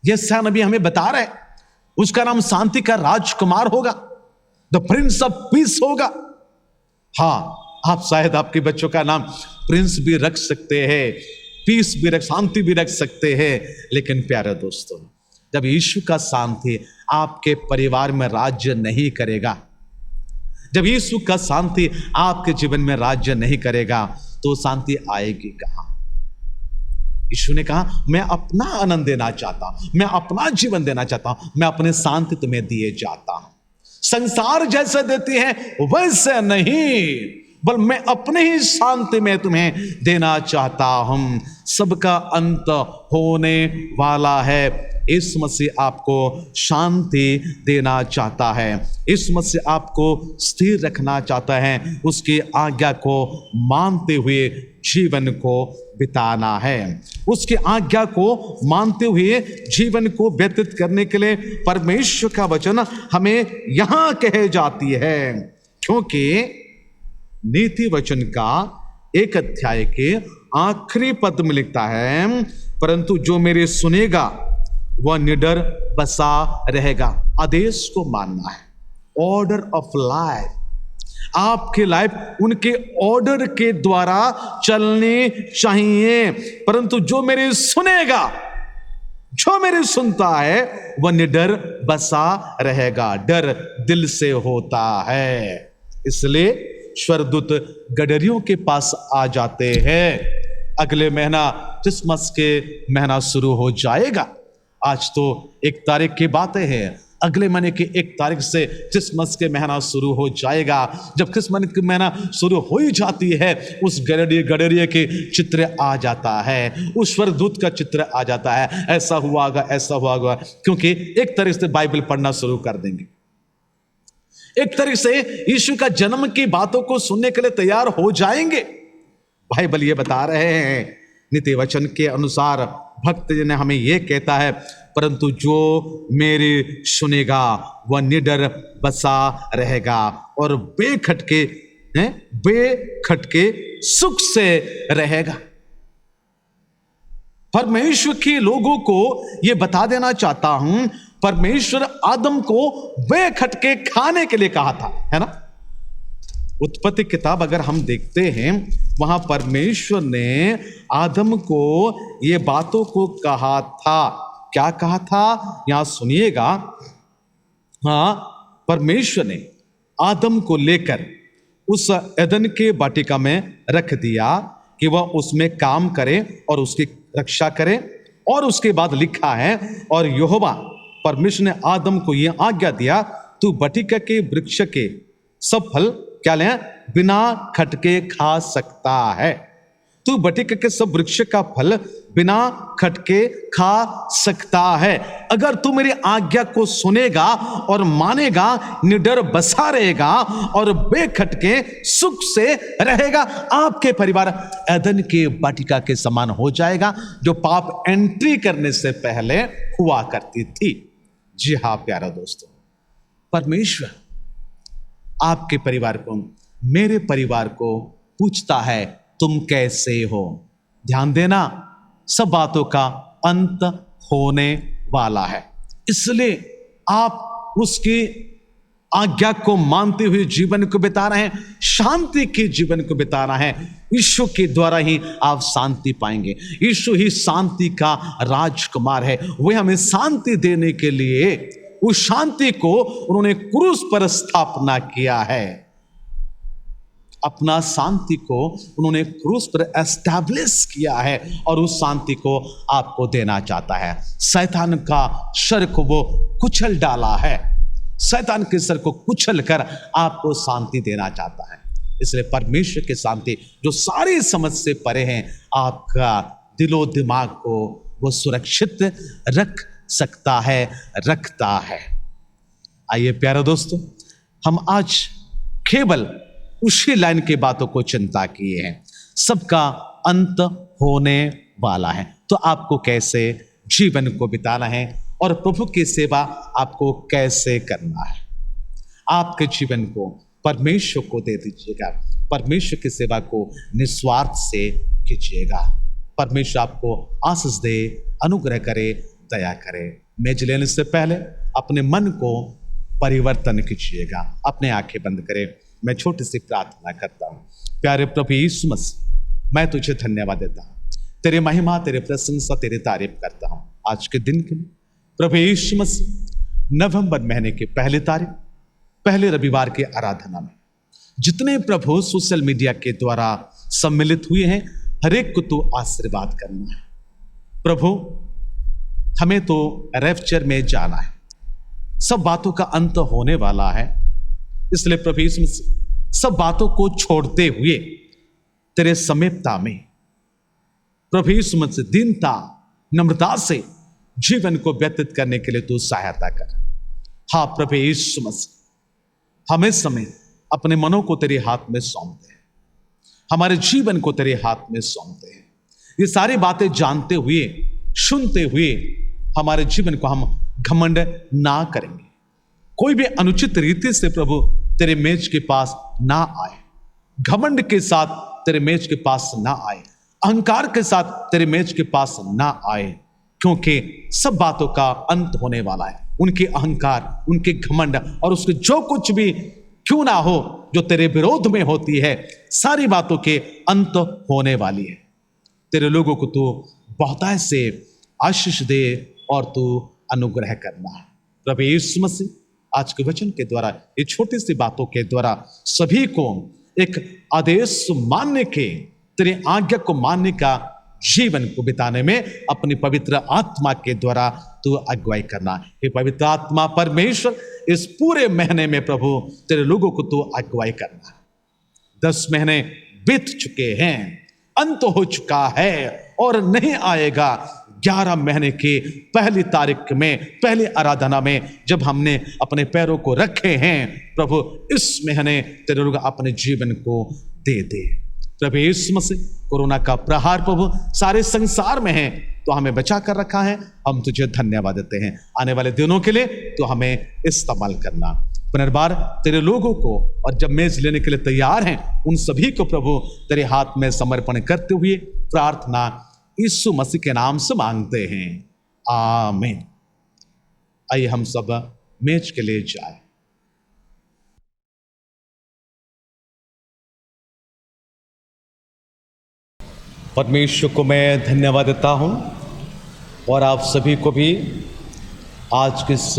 यशायाह नबी हमें बता रहे उसका नाम शांति का राजकुमार होगा, द प्रिंस ऑफ पीस होगा। हाँ, आप शायद आपके बच्चों का नाम प्रिंस भी रख सकते हैं, पीस भी रख, शांति भी रख सकते हैं, लेकिन प्यारे दोस्तों, जब यीशु का शांति आपके परिवार में राज्य नहीं करेगा, जब यीशु का शांति आपके जीवन में राज्य नहीं करेगा, तो शांति आएगी कहां? यीशु ने कहा मैं अपना आनंद देना चाहता हूं, मैं अपना जीवन देना चाहता हूं, मैं अपने शांति तुम्हें दिए जाता हूं। संसार जैसे देती है वैसे नहीं, बल मैं अपने ही शांति में तुम्हें देना चाहता हूं। सबका अंत होने वाला है। इस मसीह आपको शांति देना चाहता है, इस मसीह आपको स्थिर रखना चाहता है, उसकी आज्ञा को मानते हुए जीवन को बिताना है। उसकी आज्ञा को मानते हुए जीवन को व्यतीत करने के लिए परमेश्वर का वचन हमें यहां कहे जाती है, क्योंकि नीति वचन का 1 अध्याय के आखिरी पद में लिखता है, परंतु जो मेरे सुनेगा वह निडर बसा रहेगा। आदेश को मानना है, ऑर्डर ऑफ लाइफ। आपके लाइफ उनके ऑर्डर के द्वारा चलनी चाहिए। परंतु जो मेरे सुनेगा, जो मेरे सुनता है, वह निडर बसा रहेगा। डर दिल से होता है, इसलिए स्वर्गदूत गडरियों के पास आ जाते हैं। अगले महीना क्रिसमस के महीना शुरू हो जाएगा। आज तो 1 तारीख की बातें हैं, अगले महीने की 1 तारीख से क्रिसमस के महीना शुरू हो जाएगा। जब क्रिसमस के महीना शुरू हो ही जाती है, उस गडरिये के चित्र आ जाता है, उस स्वर्गदूत का चित्र आ जाता है। ऐसा हुआ होगा, ऐसा हुआ होगा, क्योंकि 1 तारीख से बाइबल पढ़ना शुरू कर देंगे। 1 तारीख से यीशु का जन्म की बातों को सुनने के लिए तैयार हो जाएंगे। बाइबल ये बता रहे हैं, नीति वचन के अनुसार भक्त ने हमें यह कहता है, परंतु जो मेरी सुनेगा वह निडर बसा रहेगा और बेखटके सुख से रहेगा। परमेश्वर के लोगों को यह बता देना चाहता हूं, परमेश्वर आदम को बेखटके खाने के लिए कहा था, है ना। उत्पत्ति किताब अगर हम देखते हैं, वहां परमेश्वर ने आदम को ये बातों को कहा था। क्या कहा था, यहां सुनिएगा। हाँ, परमेश्वर ने आदम को लेकर उस एदन के वाटिका में रख दिया कि वह उसमें काम करे और उसकी रक्षा करे। और उसके बाद लिखा है, और यहोवा परमेश्वर ने आदम को यह आज्ञा दिया, तू वाटिका के वृक्ष के सब फल क्या लें, बिना खटके खा सकता है। तू वाटिका के सब वृक्ष का फल बिना खटके खा सकता है। अगर तू मेरी आज्ञा को सुनेगा और मानेगा, निडर बसा रहेगा और बेखटके सुख से रहेगा। आपके परिवार एदन के वाटिका के समान हो जाएगा, जो पाप एंट्री करने से पहले हुआ करती थी। जी हाँ प्यारा दोस्तों, परमेश्वर आपके परिवार को, मेरे परिवार को पूछता है, तुम कैसे हो। ध्यान देना, सब बातों का अंत होने वाला है, इसलिए आप उसकी आज्ञा को मानते हुए जीवन को बिता रहे हैं, शांति के जीवन को बिता रहे हैं। यीशु के द्वारा ही आप शांति पाएंगे। यीशु ही शांति का राजकुमार है। वह हमें शांति देने के लिए उस शांति को उन्होंने क्रूस पर स्थापना किया है। अपना शांति को उन्होंने क्रूस पर एस्टैब्लिश किया है और उस शांति को आपको देना चाहता है। शैतान का सर को वो कुचल डाला है, शैतान के सर को कुचल कर आपको शांति देना चाहता है। इसलिए परमेश्वर की शांति जो सारी समझ से परे हैं, आपका दिलो दिमाग को वो सुरक्षित रख सकता है, रखता है। आइए प्यारे दोस्तों, हम आज केवल उसी लाइन की बातों को चिंता किए हैं। सबका अंत होने वाला है, तो आपको कैसे जीवन को बिताना है और प्रभु की सेवा आपको कैसे करना है। आपके जीवन को परमेश्वर को दे दीजिएगा, परमेश्वर की सेवा को निस्वार्थ से कीजिएगा। परमेश्वर आपको आशीष दे, अनुग्रह करे, दया करे। मेज लेने से पहले अपने मन को परिवर्तन कीजिएगा। अपने आंखें बंद करें। मैं छोटी सी प्रार्थना करता हूं। प्यारे प्रभु यीशु मसीह, मैं तुझे धन्यवाद देता हूं, तेरे महिमा, तेरे प्रशंसा, तेरी तारीफ करता हूं आज के दिन के लिए। प्रभु यीशु मसीह, नवंबर महीने की पहली तारीख, पहले रविवार की आराधना में जितने प्रभु सोशल मीडिया के द्वारा सम्मिलित हुए हैं, हर एक को तू आशीर्वाद करना है। प्रभु, हमें तो रैप्चर में जाना है, सब बातों का अंत होने वाला है। इसलिए प्रभु यीशु मसीह, सब बातों को छोड़ते हुए तेरे समीपता में प्रभु यीशु मसीह दीनता, नम्रता से जीवन को व्यतीत करने के लिए तू सहायता कर। हाँ प्रभु यीशु मसीह, हमें समय अपने मनों को तेरे हाथ में सौंपते हैं, हमारे जीवन को तेरे हाथ में सौंपते हैं। ये सारी बातें जानते हुए, सुनते हुए हमारे जीवन को हम घमंड ना करेंगे। कोई भी अनुचित रीति से प्रभु तेरे मेज के पास ना आए, घमंड के साथ तेरे मेज के पास ना आए, अहंकार के साथ तेरे मेज के पास ना आए। क्योंकि सब बातों का अंत होने वाला है। उनके अहंकार, उनके घमंड और उसके जो कुछ भी क्यों ना हो जो तेरे विरोध में होती है, सारी बातों के अंत होने वाली है। तेरे लोगों को तू बहुतायत से आशीष दे और तू अनुग्रह करना। प्रभु यीशु मसीह आज के वचन के द्वारा, ये छोटी सी बातों के द्वारा सभी को एक आदेश मानने के, तेरे आज्ञा को मानने का जीवन को बिताने में अपनी पवित्र आत्मा के द्वारा तू अगुवाई करना। हे पवित्र आत्मा परमेश्वर, इस पूरे महीने में प्रभु तेरे लोगों को तू अगुवाई करना। 10 महीने बीत चुके हैं, अंत हो चुका है और नहीं आएगा। 11 महीने की पहली तारीख में, पहली आराधना में जब हमने अपने पैरों को रखे हैं, प्रभु इस महीने तेरे लोग अपने जीवन को दे दे। प्रभु यीशु मसीह, कोरोना का प्रहार प्रभु सारे संसार में है, तो हमें बचा कर रखा है। हम तुझे धन्यवाद देते हैं। आने वाले दिनों के लिए तो हमें इस्तेमाल करना। पुनर्बार तेरे लोगों को, और जब मेज लेने के लिए तैयार हैं उन सभी को प्रभु तेरे हाथ में समर्पण करते हुए प्रार्थना यीशु मसीह के नाम से मांगते हैं, आमीन। आइए हम सब मेज के लिए जाए। परमेश्वर को मैं धन्यवाद देता हूँ और आप सभी को भी आज के इस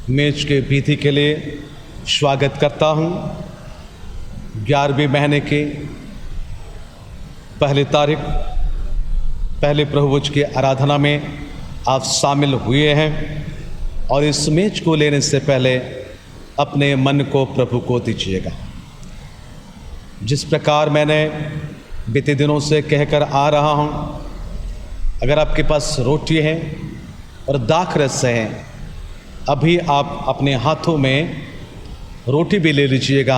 मेज के विधि के लिए स्वागत करता हूँ। 11वें महीने की पहली तारीख, पहले प्रभुभोज की आराधना में आप शामिल हुए हैं और इस मेज को लेने से पहले अपने मन को प्रभु को दीजिएगा। जिस प्रकार मैंने बीते दिनों से कहकर आ रहा हूँ, अगर आपके पास रोटी है और दाखरस है, अभी आप अपने हाथों में रोटी भी ले लीजिएगा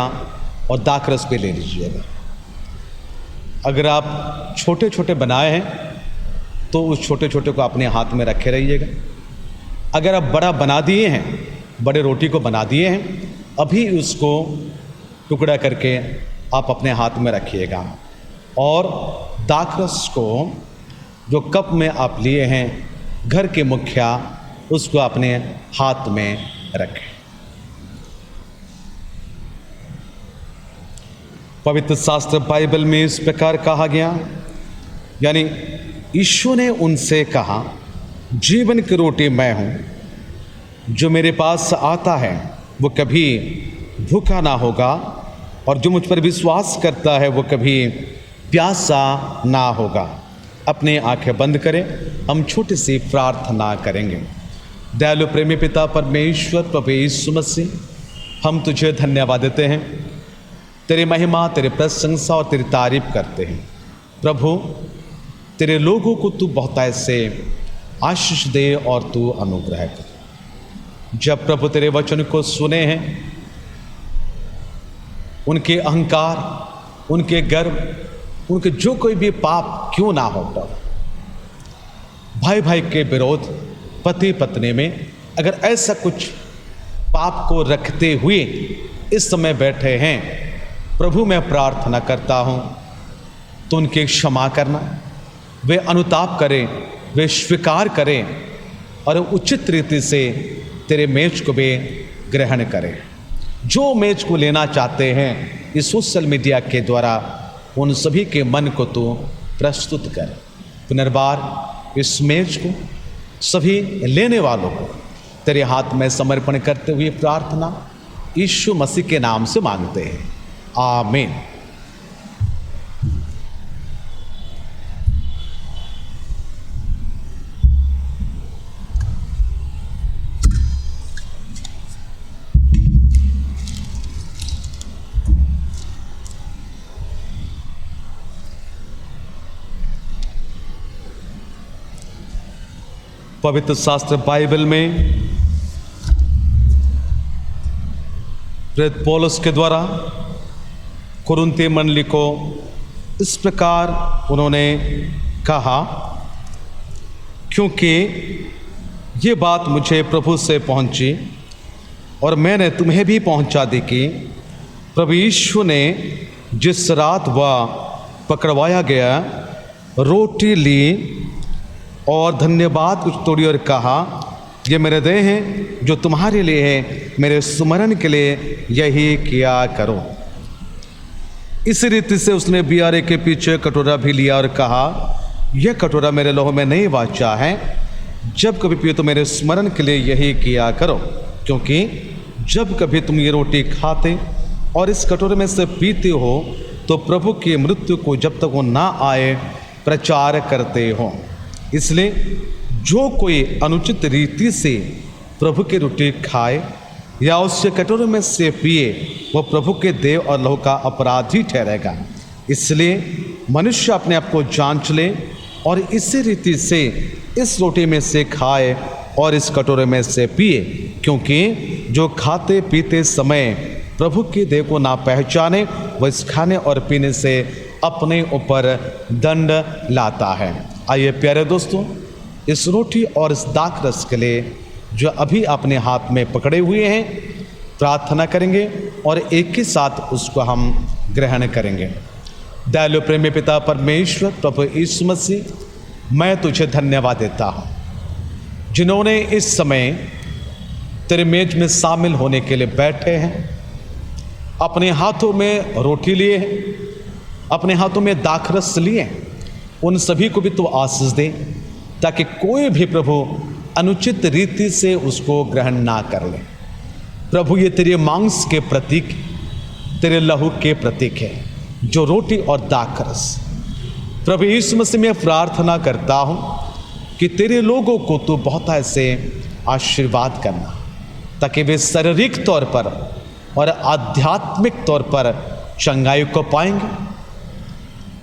और दाखरस भी ले लीजिएगा। अगर आप छोटे छोटे बनाए हैं तो उस छोटे छोटे को अपने हाथ में रखे रहिएगा। अगर आप बड़ा बना दिए हैं, बड़े रोटी को बना दिए हैं, अभी उसको टुकड़ा करके आप अपने हाथ में रखिएगा और दाखरस को जो कप में आप लिए हैं, घर के मुखिया, उसको अपने हाथ में रखें। पवित्र शास्त्र बाइबल में इस प्रकार कहा गया, यानी यीशु ने उनसे कहा, जीवन की रोटी मैं हूँ, जो मेरे पास आता है वो कभी भूखा ना होगा और जो मुझ पर विश्वास करता है वो कभी प्यासा ना होगा। अपने आंखें बंद करें, हम छोटी सी प्रार्थना करेंगे। दयालु प्रेमी पिता परमेश्वर प्रभु यीशु मसीह, हम तुझे धन्यवाद देते हैं, तेरी महिमा, तेरी प्रशंसा और तेरी तारीफ करते हैं। प्रभु तेरे लोगों को तू बहुतायत से आशीष दे और तू अनुग्रह कर। जब प्रभु तेरे वचन को सुने हैं, उनके अहंकार, उनके गर्व, उनके जो कोई भी पाप क्यों ना हो, भाई भाई के विरोध, पति पत्नी में अगर ऐसा कुछ पाप को रखते हुए इस समय बैठे हैं, प्रभु मैं प्रार्थना करता हूँ तो उनकी क्षमा करना, वे अनुताप करें, वे स्वीकार करें और उचित रीति से तेरे मेज को वे ग्रहण करें। जो मेज को लेना चाहते हैं इस सोशल मीडिया के द्वारा, उन सभी के मन को तो प्रस्तुत कर। पुनर्बार इस मेज को सभी लेने वालों को तेरे हाथ में समर्पण करते हुए प्रार्थना यीशु मसीह के नाम से मांगते हैं, आमीन। पवित्र शास्त्र बाइबल में प्रेरित पौलुस के द्वारा कुरिन्थी मंडली को इस प्रकार उन्होंने कहा, क्योंकि ये बात मुझे प्रभु से पहुंची और मैंने तुम्हें भी पहुंचा दी कि प्रभु यीशु ने जिस रात वह पकड़वाया गया रोटी ली, और धन्यवाद कुछ तोड़ी और कहा, ये मेरे देह हैं जो तुम्हारे लिए है, मेरे स्मरण के लिए यही किया करो। इस रीति से उसने बियारे के पीछे कटोरा भी लिया और कहा, यह कटोरा मेरे लहू में नई वाचा है, जब कभी पियो तो मेरे स्मरण के लिए यही किया करो। क्योंकि जब कभी तुम ये रोटी खाते और इस कटोरे में से पीते हो तो प्रभु की मृत्यु को जब तक वो ना आए प्रचार करते हो। इसलिए जो कोई अनुचित रीति से प्रभु की रोटी खाए या उसके कटोरे में से पिए, वो प्रभु के देह और लहू का अपराधी ठहरेगा। इसलिए मनुष्य अपने आप को जांच ले और इसी रीति से इस रोटी में से खाए और इस कटोरे में से पिए। क्योंकि जो खाते पीते समय प्रभु के देह को ना पहचाने, वह इस खाने और पीने से अपने ऊपर दंड लाता है। आइए प्यारे दोस्तों, इस रोटी और इस दाखरस के लिए जो अभी अपने हाथ में पकड़े हुए हैं, प्रार्थना करेंगे और एक ही साथ उसको हम ग्रहण करेंगे। दयालु प्रेमी पिता परमेश्वर प्रभु यीशु मसीह, मैं तुझे धन्यवाद देता हूँ जिन्होंने इस समय तेरे मेज में शामिल होने के लिए बैठे हैं, अपने हाथों में रोटी लिए हैं, अपने हाथों में दाखरस लिए हैं। उन सभी को भी तो आशीष दे ताकि कोई भी प्रभु अनुचित रीति से उसको ग्रहण ना कर ले। प्रभु ये तेरे मांस के प्रतीक, तेरे लहू के प्रतीक है, जो रोटी और दाखरस। प्रभु यीशु मसीह में प्रार्थना करता हूँ कि तेरे लोगों को तू बहुत ऐसे आशीर्वाद करना ताकि वे शारीरिक तौर पर और आध्यात्मिक तौर पर चंगाई को पाएंगे,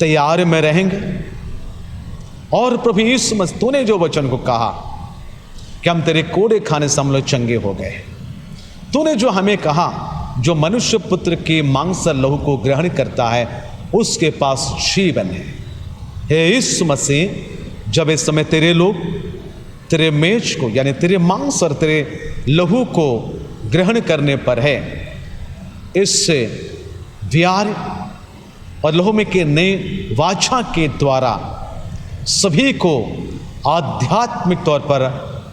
तैयार में रहेंगे। और प्रभु यीशु मसीह, तूने जो वचन को कहा कि हम तेरे कोड़े खाने से हम लोग चंगे हो गए, तूने जो हमें कहा जो मनुष्य पुत्र के मांस और लहू को ग्रहण करता है उसके पास जीवन है। हे यीशु मसीह, जब इस समय तेरे लोग तेरे मेज को यानी तेरे मांस और तेरे लहू को ग्रहण करने पर है, इससे व्यार और लहू में के नए वाचा के द्वारा सभी को आध्यात्मिक तौर पर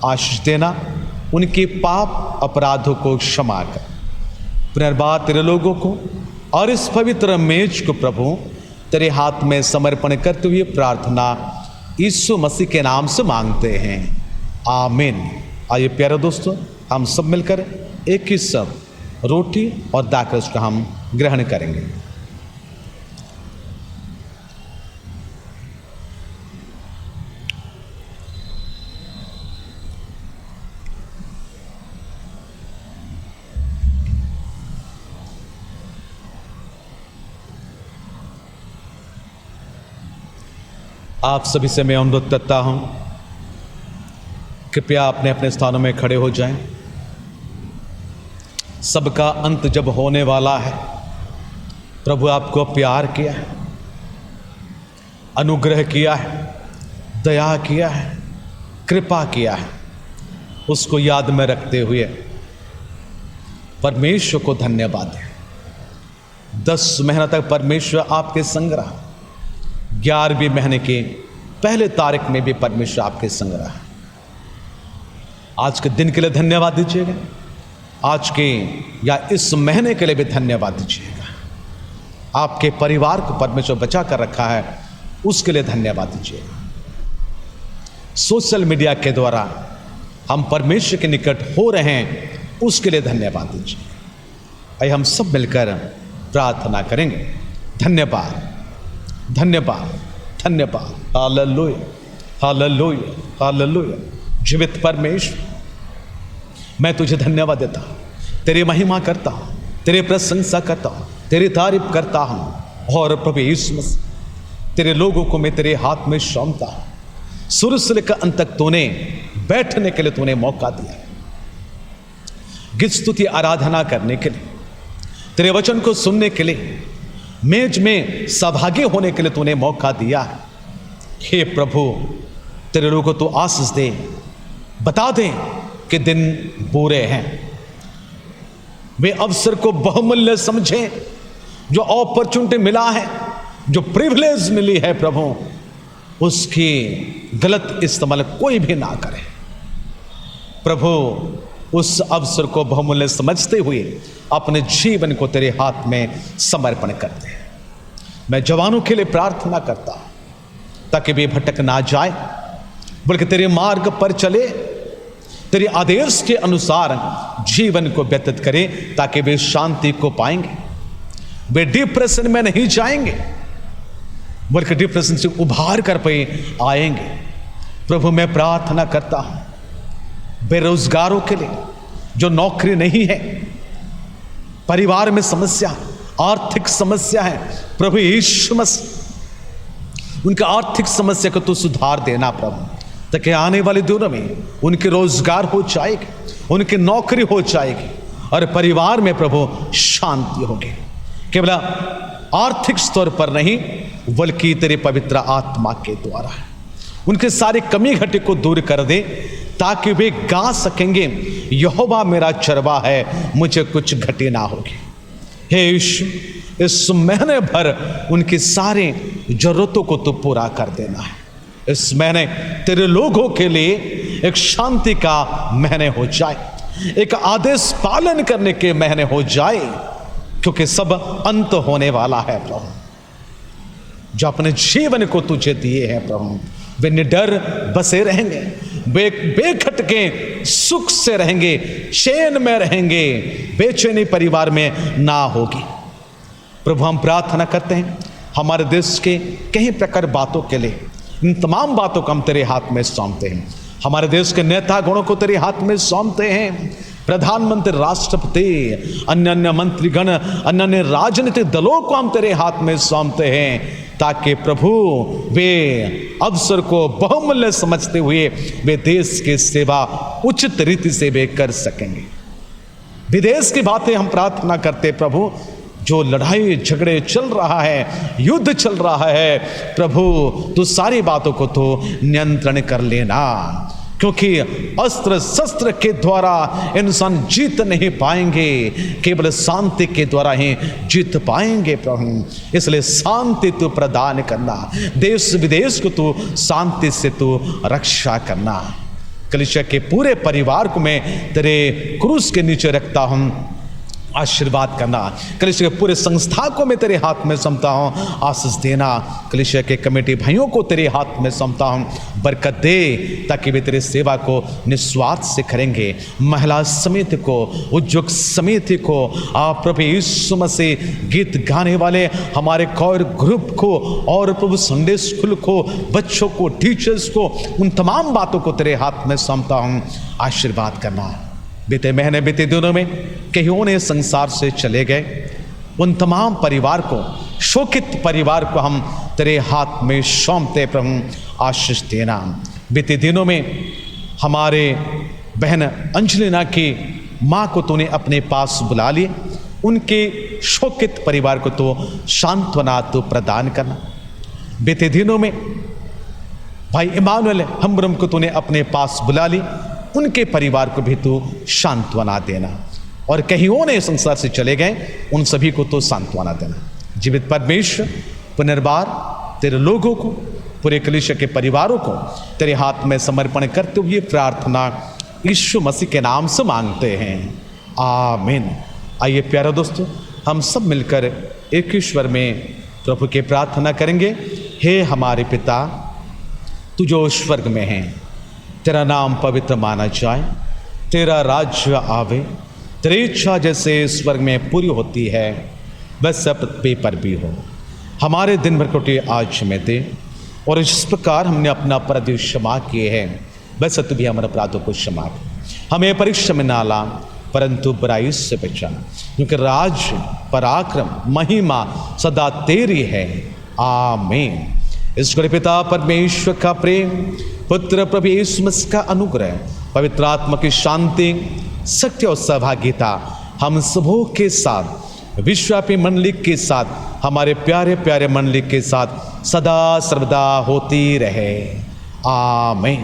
आशीष देना, उनके पाप अपराधों को क्षमा कर। पुनर्बार तेरे लोगों को और इस पवित्र मेज को प्रभु तेरे हाथ में समर्पण करते हुए प्रार्थना यीशु मसीह के नाम से मांगते हैं, आमीन। आइए प्यारे दोस्तों, हम सब मिलकर एक ही सब रोटी और दाखरस का हम ग्रहण करेंगे। आप सभी से मैं अनुरोध करता हूं, कृपया अपने अपने स्थानों में खड़े हो जाएं। सबका अंत जब होने वाला है, प्रभु आपको प्यार किया है, अनुग्रह किया है, दया किया है, कृपा किया है, उसको याद में रखते हुए परमेश्वर को धन्यवाद दें। 10 महीना तक परमेश्वर आपके संग रहा, 11वें महीने के पहले तारीख में भी परमेश्वर आपके संग रहा। आज के दिन के लिए धन्यवाद दीजिएगा, आज के या इस महीने के लिए भी धन्यवाद दीजिएगा। आपके परिवार को परमेश्वर बचा कर रखा है, उसके लिए धन्यवाद दीजिएगा। सोशल मीडिया के द्वारा हम परमेश्वर के निकट हो रहे हैं, उसके लिए धन्यवाद दीजिए। आइए हम सब मिलकर प्रार्थना करेंगे। धन्यवाद, धन्यवाद, धन्यवाद। Hallelujah, hallelujah, hallelujah. जीवित परमेश्वर, मैं तुझे धन्यवाद देता हूँ, तेरी महिमा करता हूँ, तेरी प्रशंसा करता हूँ, तेरी तारीफ करता हूँ। और प्रभु यीशु मसीह, तेरे लोगों को मैं तेरे हाथ में सौंपता हूँ। शुरू से लेकर अंत तक तूने बैठने के लिए तूने मौका दिया, गीत स्तुति आराधना करने के लिए, तेरे वचन को सुनने के लिए, मेज में सहभागी होने के लिए तूने मौका दिया। हे प्रभु, तेरे लोगों को तू आशीष दे, बता दे कि दिन बुरे हैं। वे अवसर को बहुमूल्य समझें, जो अपॉर्चुनिटी मिला है, जो प्रिविलेज मिली है प्रभु, उसकी गलत इस्तेमाल कोई भी ना करे। प्रभु उस अवसर को बहुमूल्य समझते हुए अपने जीवन को तेरे हाथ में समर्पण करते हैं। मैं जवानों के लिए प्रार्थना करता हूं ताकि वे भटक ना जाए, बल्कि तेरे मार्ग पर चले, तेरे आदेश के अनुसार जीवन को व्यतीत करें, ताकि वे शांति को पाएंगे, वे डिप्रेशन में नहीं जाएंगे, बल्कि डिप्रेशन से उभार कर पे आएंगे। प्रभु मैं प्रार्थना करता हूं बेरोजगारों के लिए, जो नौकरी नहीं है, परिवार में समस्या, आर्थिक समस्या है, प्रभु यीशु मसीह उनका आर्थिक समस्या को तू सुधार देना प्रभु, ताकि आने वाले दिनों में उनके रोजगार हो जाएगी, उनकी नौकरी हो जाएगी और परिवार में प्रभु शांति होगी। केवल आर्थिक स्तर पर नहीं, बल्कि तेरे पवित्र आत्मा के द्वारा उनके सारी कमी घटी को दूर कर दे, ताकि वे गा सकेंगे यहोवा मेरा चरवा है, मुझे कुछ घटी ना होगी। हे यीशु, इस महीने भर उनकी सारी जरूरतों को तू पूरा कर देना है। इस महीने तेरे लोगों के लिए एक शांति का महीने हो जाए, एक आदेश पालन करने के महीने हो जाए, क्योंकि सब अंत होने वाला है प्रभु। जो अपने जीवन को तुझे दिए हैं प्रभु, वे निडर बसे रहेंगे, बेखटके सुख से रहेंगे, चैन में रहेंगे, बेचैनी परिवार में ना होगी। प्रभु हम प्रार्थना करते हैं हमारे देश के कई प्रकार बातों के लिए, इन तमाम बातों को हम तेरे हाथ में सौंपते हैं। हमारे देश के नेता गणों को तेरे हाथ में सौंपते हैं, प्रधानमंत्री, राष्ट्रपति, अन्य अन्य मंत्रीगण, अन्य अन्य राजनीतिक दलों को हम तेरे हाथ में सौंपते हैं, ताकि प्रभु वे अवसर को बहुमूल्य समझते हुए वे देश की सेवा उचित रीति से वे कर सकेंगे। विदेश की बातें हम प्रार्थना करते प्रभु, जो लड़ाई झगड़े चल रहा है, युद्ध चल रहा है, प्रभु तू सारी बातों को तो नियंत्रण कर लेना, क्योंकि अस्त्र शस्त्र के द्वारा इंसान जीत नहीं पाएंगे, केवल शांति के द्वारा ही जीत पाएंगे प्रभु। इसलिए शांति तू प्रदान करना, देश विदेश को तू शांति से तू रक्षा करना। कलीसिया के पूरे परिवार को मैं तेरे क्रूस के नीचे रखता हूँ, आशीर्वाद करना। कलीसिया के पूरे संस्था को मैं तेरे हाथ में सौंपता हूँ, आशीष देना। कलीसिया के कमेटी भाइयों को तेरे हाथ में सौंपता हूँ, बरकत दे, ताकि वे तेरे सेवा को निस्वार्थ से करेंगे। महिला समिति को, उद्योग समिति को, आप प्रभु यीशु मसीह गीत गाने वाले हमारे कोर ग्रुप को, और प्रभु संडे स्कूल को, बच्चों को, टीचर्स को, उन तमाम बातों को तेरे हाथ में सौंपता हूँ, आशीर्वाद करना। बीते महीने बीते दिनों में कईयों ने संसार से चले गए, उन तमाम परिवार को, शोकित परिवार को हम तेरे हाथ में सौंपते प्रभु, आशीष देना। बीते दिनों में हमारे बहन अंजलिना की माँ को तूने अपने पास बुला लिए, उनके शोकित परिवार को तो सांत्वना तू प्रदान करना। बीते दिनों में भाई इमानुएल हमब्रम को तूने अपने पास बुला ली, उनके परिवार को भी तू सांत्वना देना। और कईयों ने संसार से चले गए, उन सभी को तो सांत्वना देना। जीवित परमेश्वर पुनर्बार तेरे लोगों को, पूरे कलीसिया के परिवारों को तेरे हाथ में समर्पण करते हुए प्रार्थना यीशु मसीह के नाम से मांगते हैं, आमीन। आइए प्यारे दोस्तों, हम सब मिलकर एक ईश्वर में प्रभु की प्रार्थना करेंगे। हे हमारे पिता, तू जो स्वर्ग में है, तेरा नाम पवित्र माना जाए, तेरा राज्य आवे, तेरी इच्छा जैसे स्वर्ग में पूरी होती है वैसे पृथ्वी पर भी हो। हमारे दिन भर की रोटी आज हमें दे, और जिस प्रकार हमने अपना अपराध क्षमा किए हैं वैसे तू भी हमारे अपराधों को क्षमा कर। हमें परीक्षा में ना ला, परंतु बुराई से बचा, क्योंकि राज्य, पराक्रम, महिमा सदा तेरी है, आमीन। ईश्वर पिता परमेश्वर का प्रेम, पुत्र प्रभु यीशु मसीह का अनुग्रह, पवित्र आत्मा की शांति, सत्य और सहभागिता हम सबों के साथ, विश्वव्यापी मंडली के साथ, हमारे प्यारे प्यारे मंडली के साथ सदा सर्वदा होती रहे, आमीन।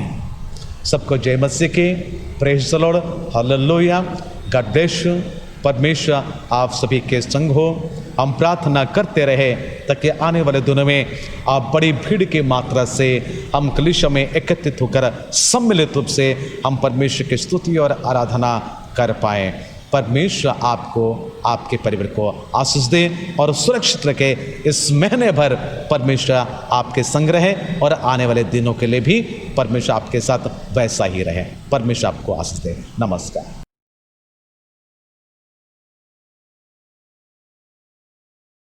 सबको जय मसीह के, praise the Lord, hallelujah, God bless you. परमेश्वर आप सभी के संग हो। हम प्रार्थना करते रहे ताकि आने वाले दिनों में आप बड़ी भीड़ की मात्रा से हम कलीसिया में एकत्रित होकर सम्मिलित रूप से हम परमेश्वर की स्तुति और आराधना कर पाएँ। परमेश्वर आपको, आपके परिवार को आशीष दे और सुरक्षित रखे। इस महीने भर परमेश्वर आपके संग रहे और आने वाले दिनों के लिए भी परमेश्वर आपके साथ वैसा ही रहे। परमेश्वर आपको आशीष दे। नमस्कार।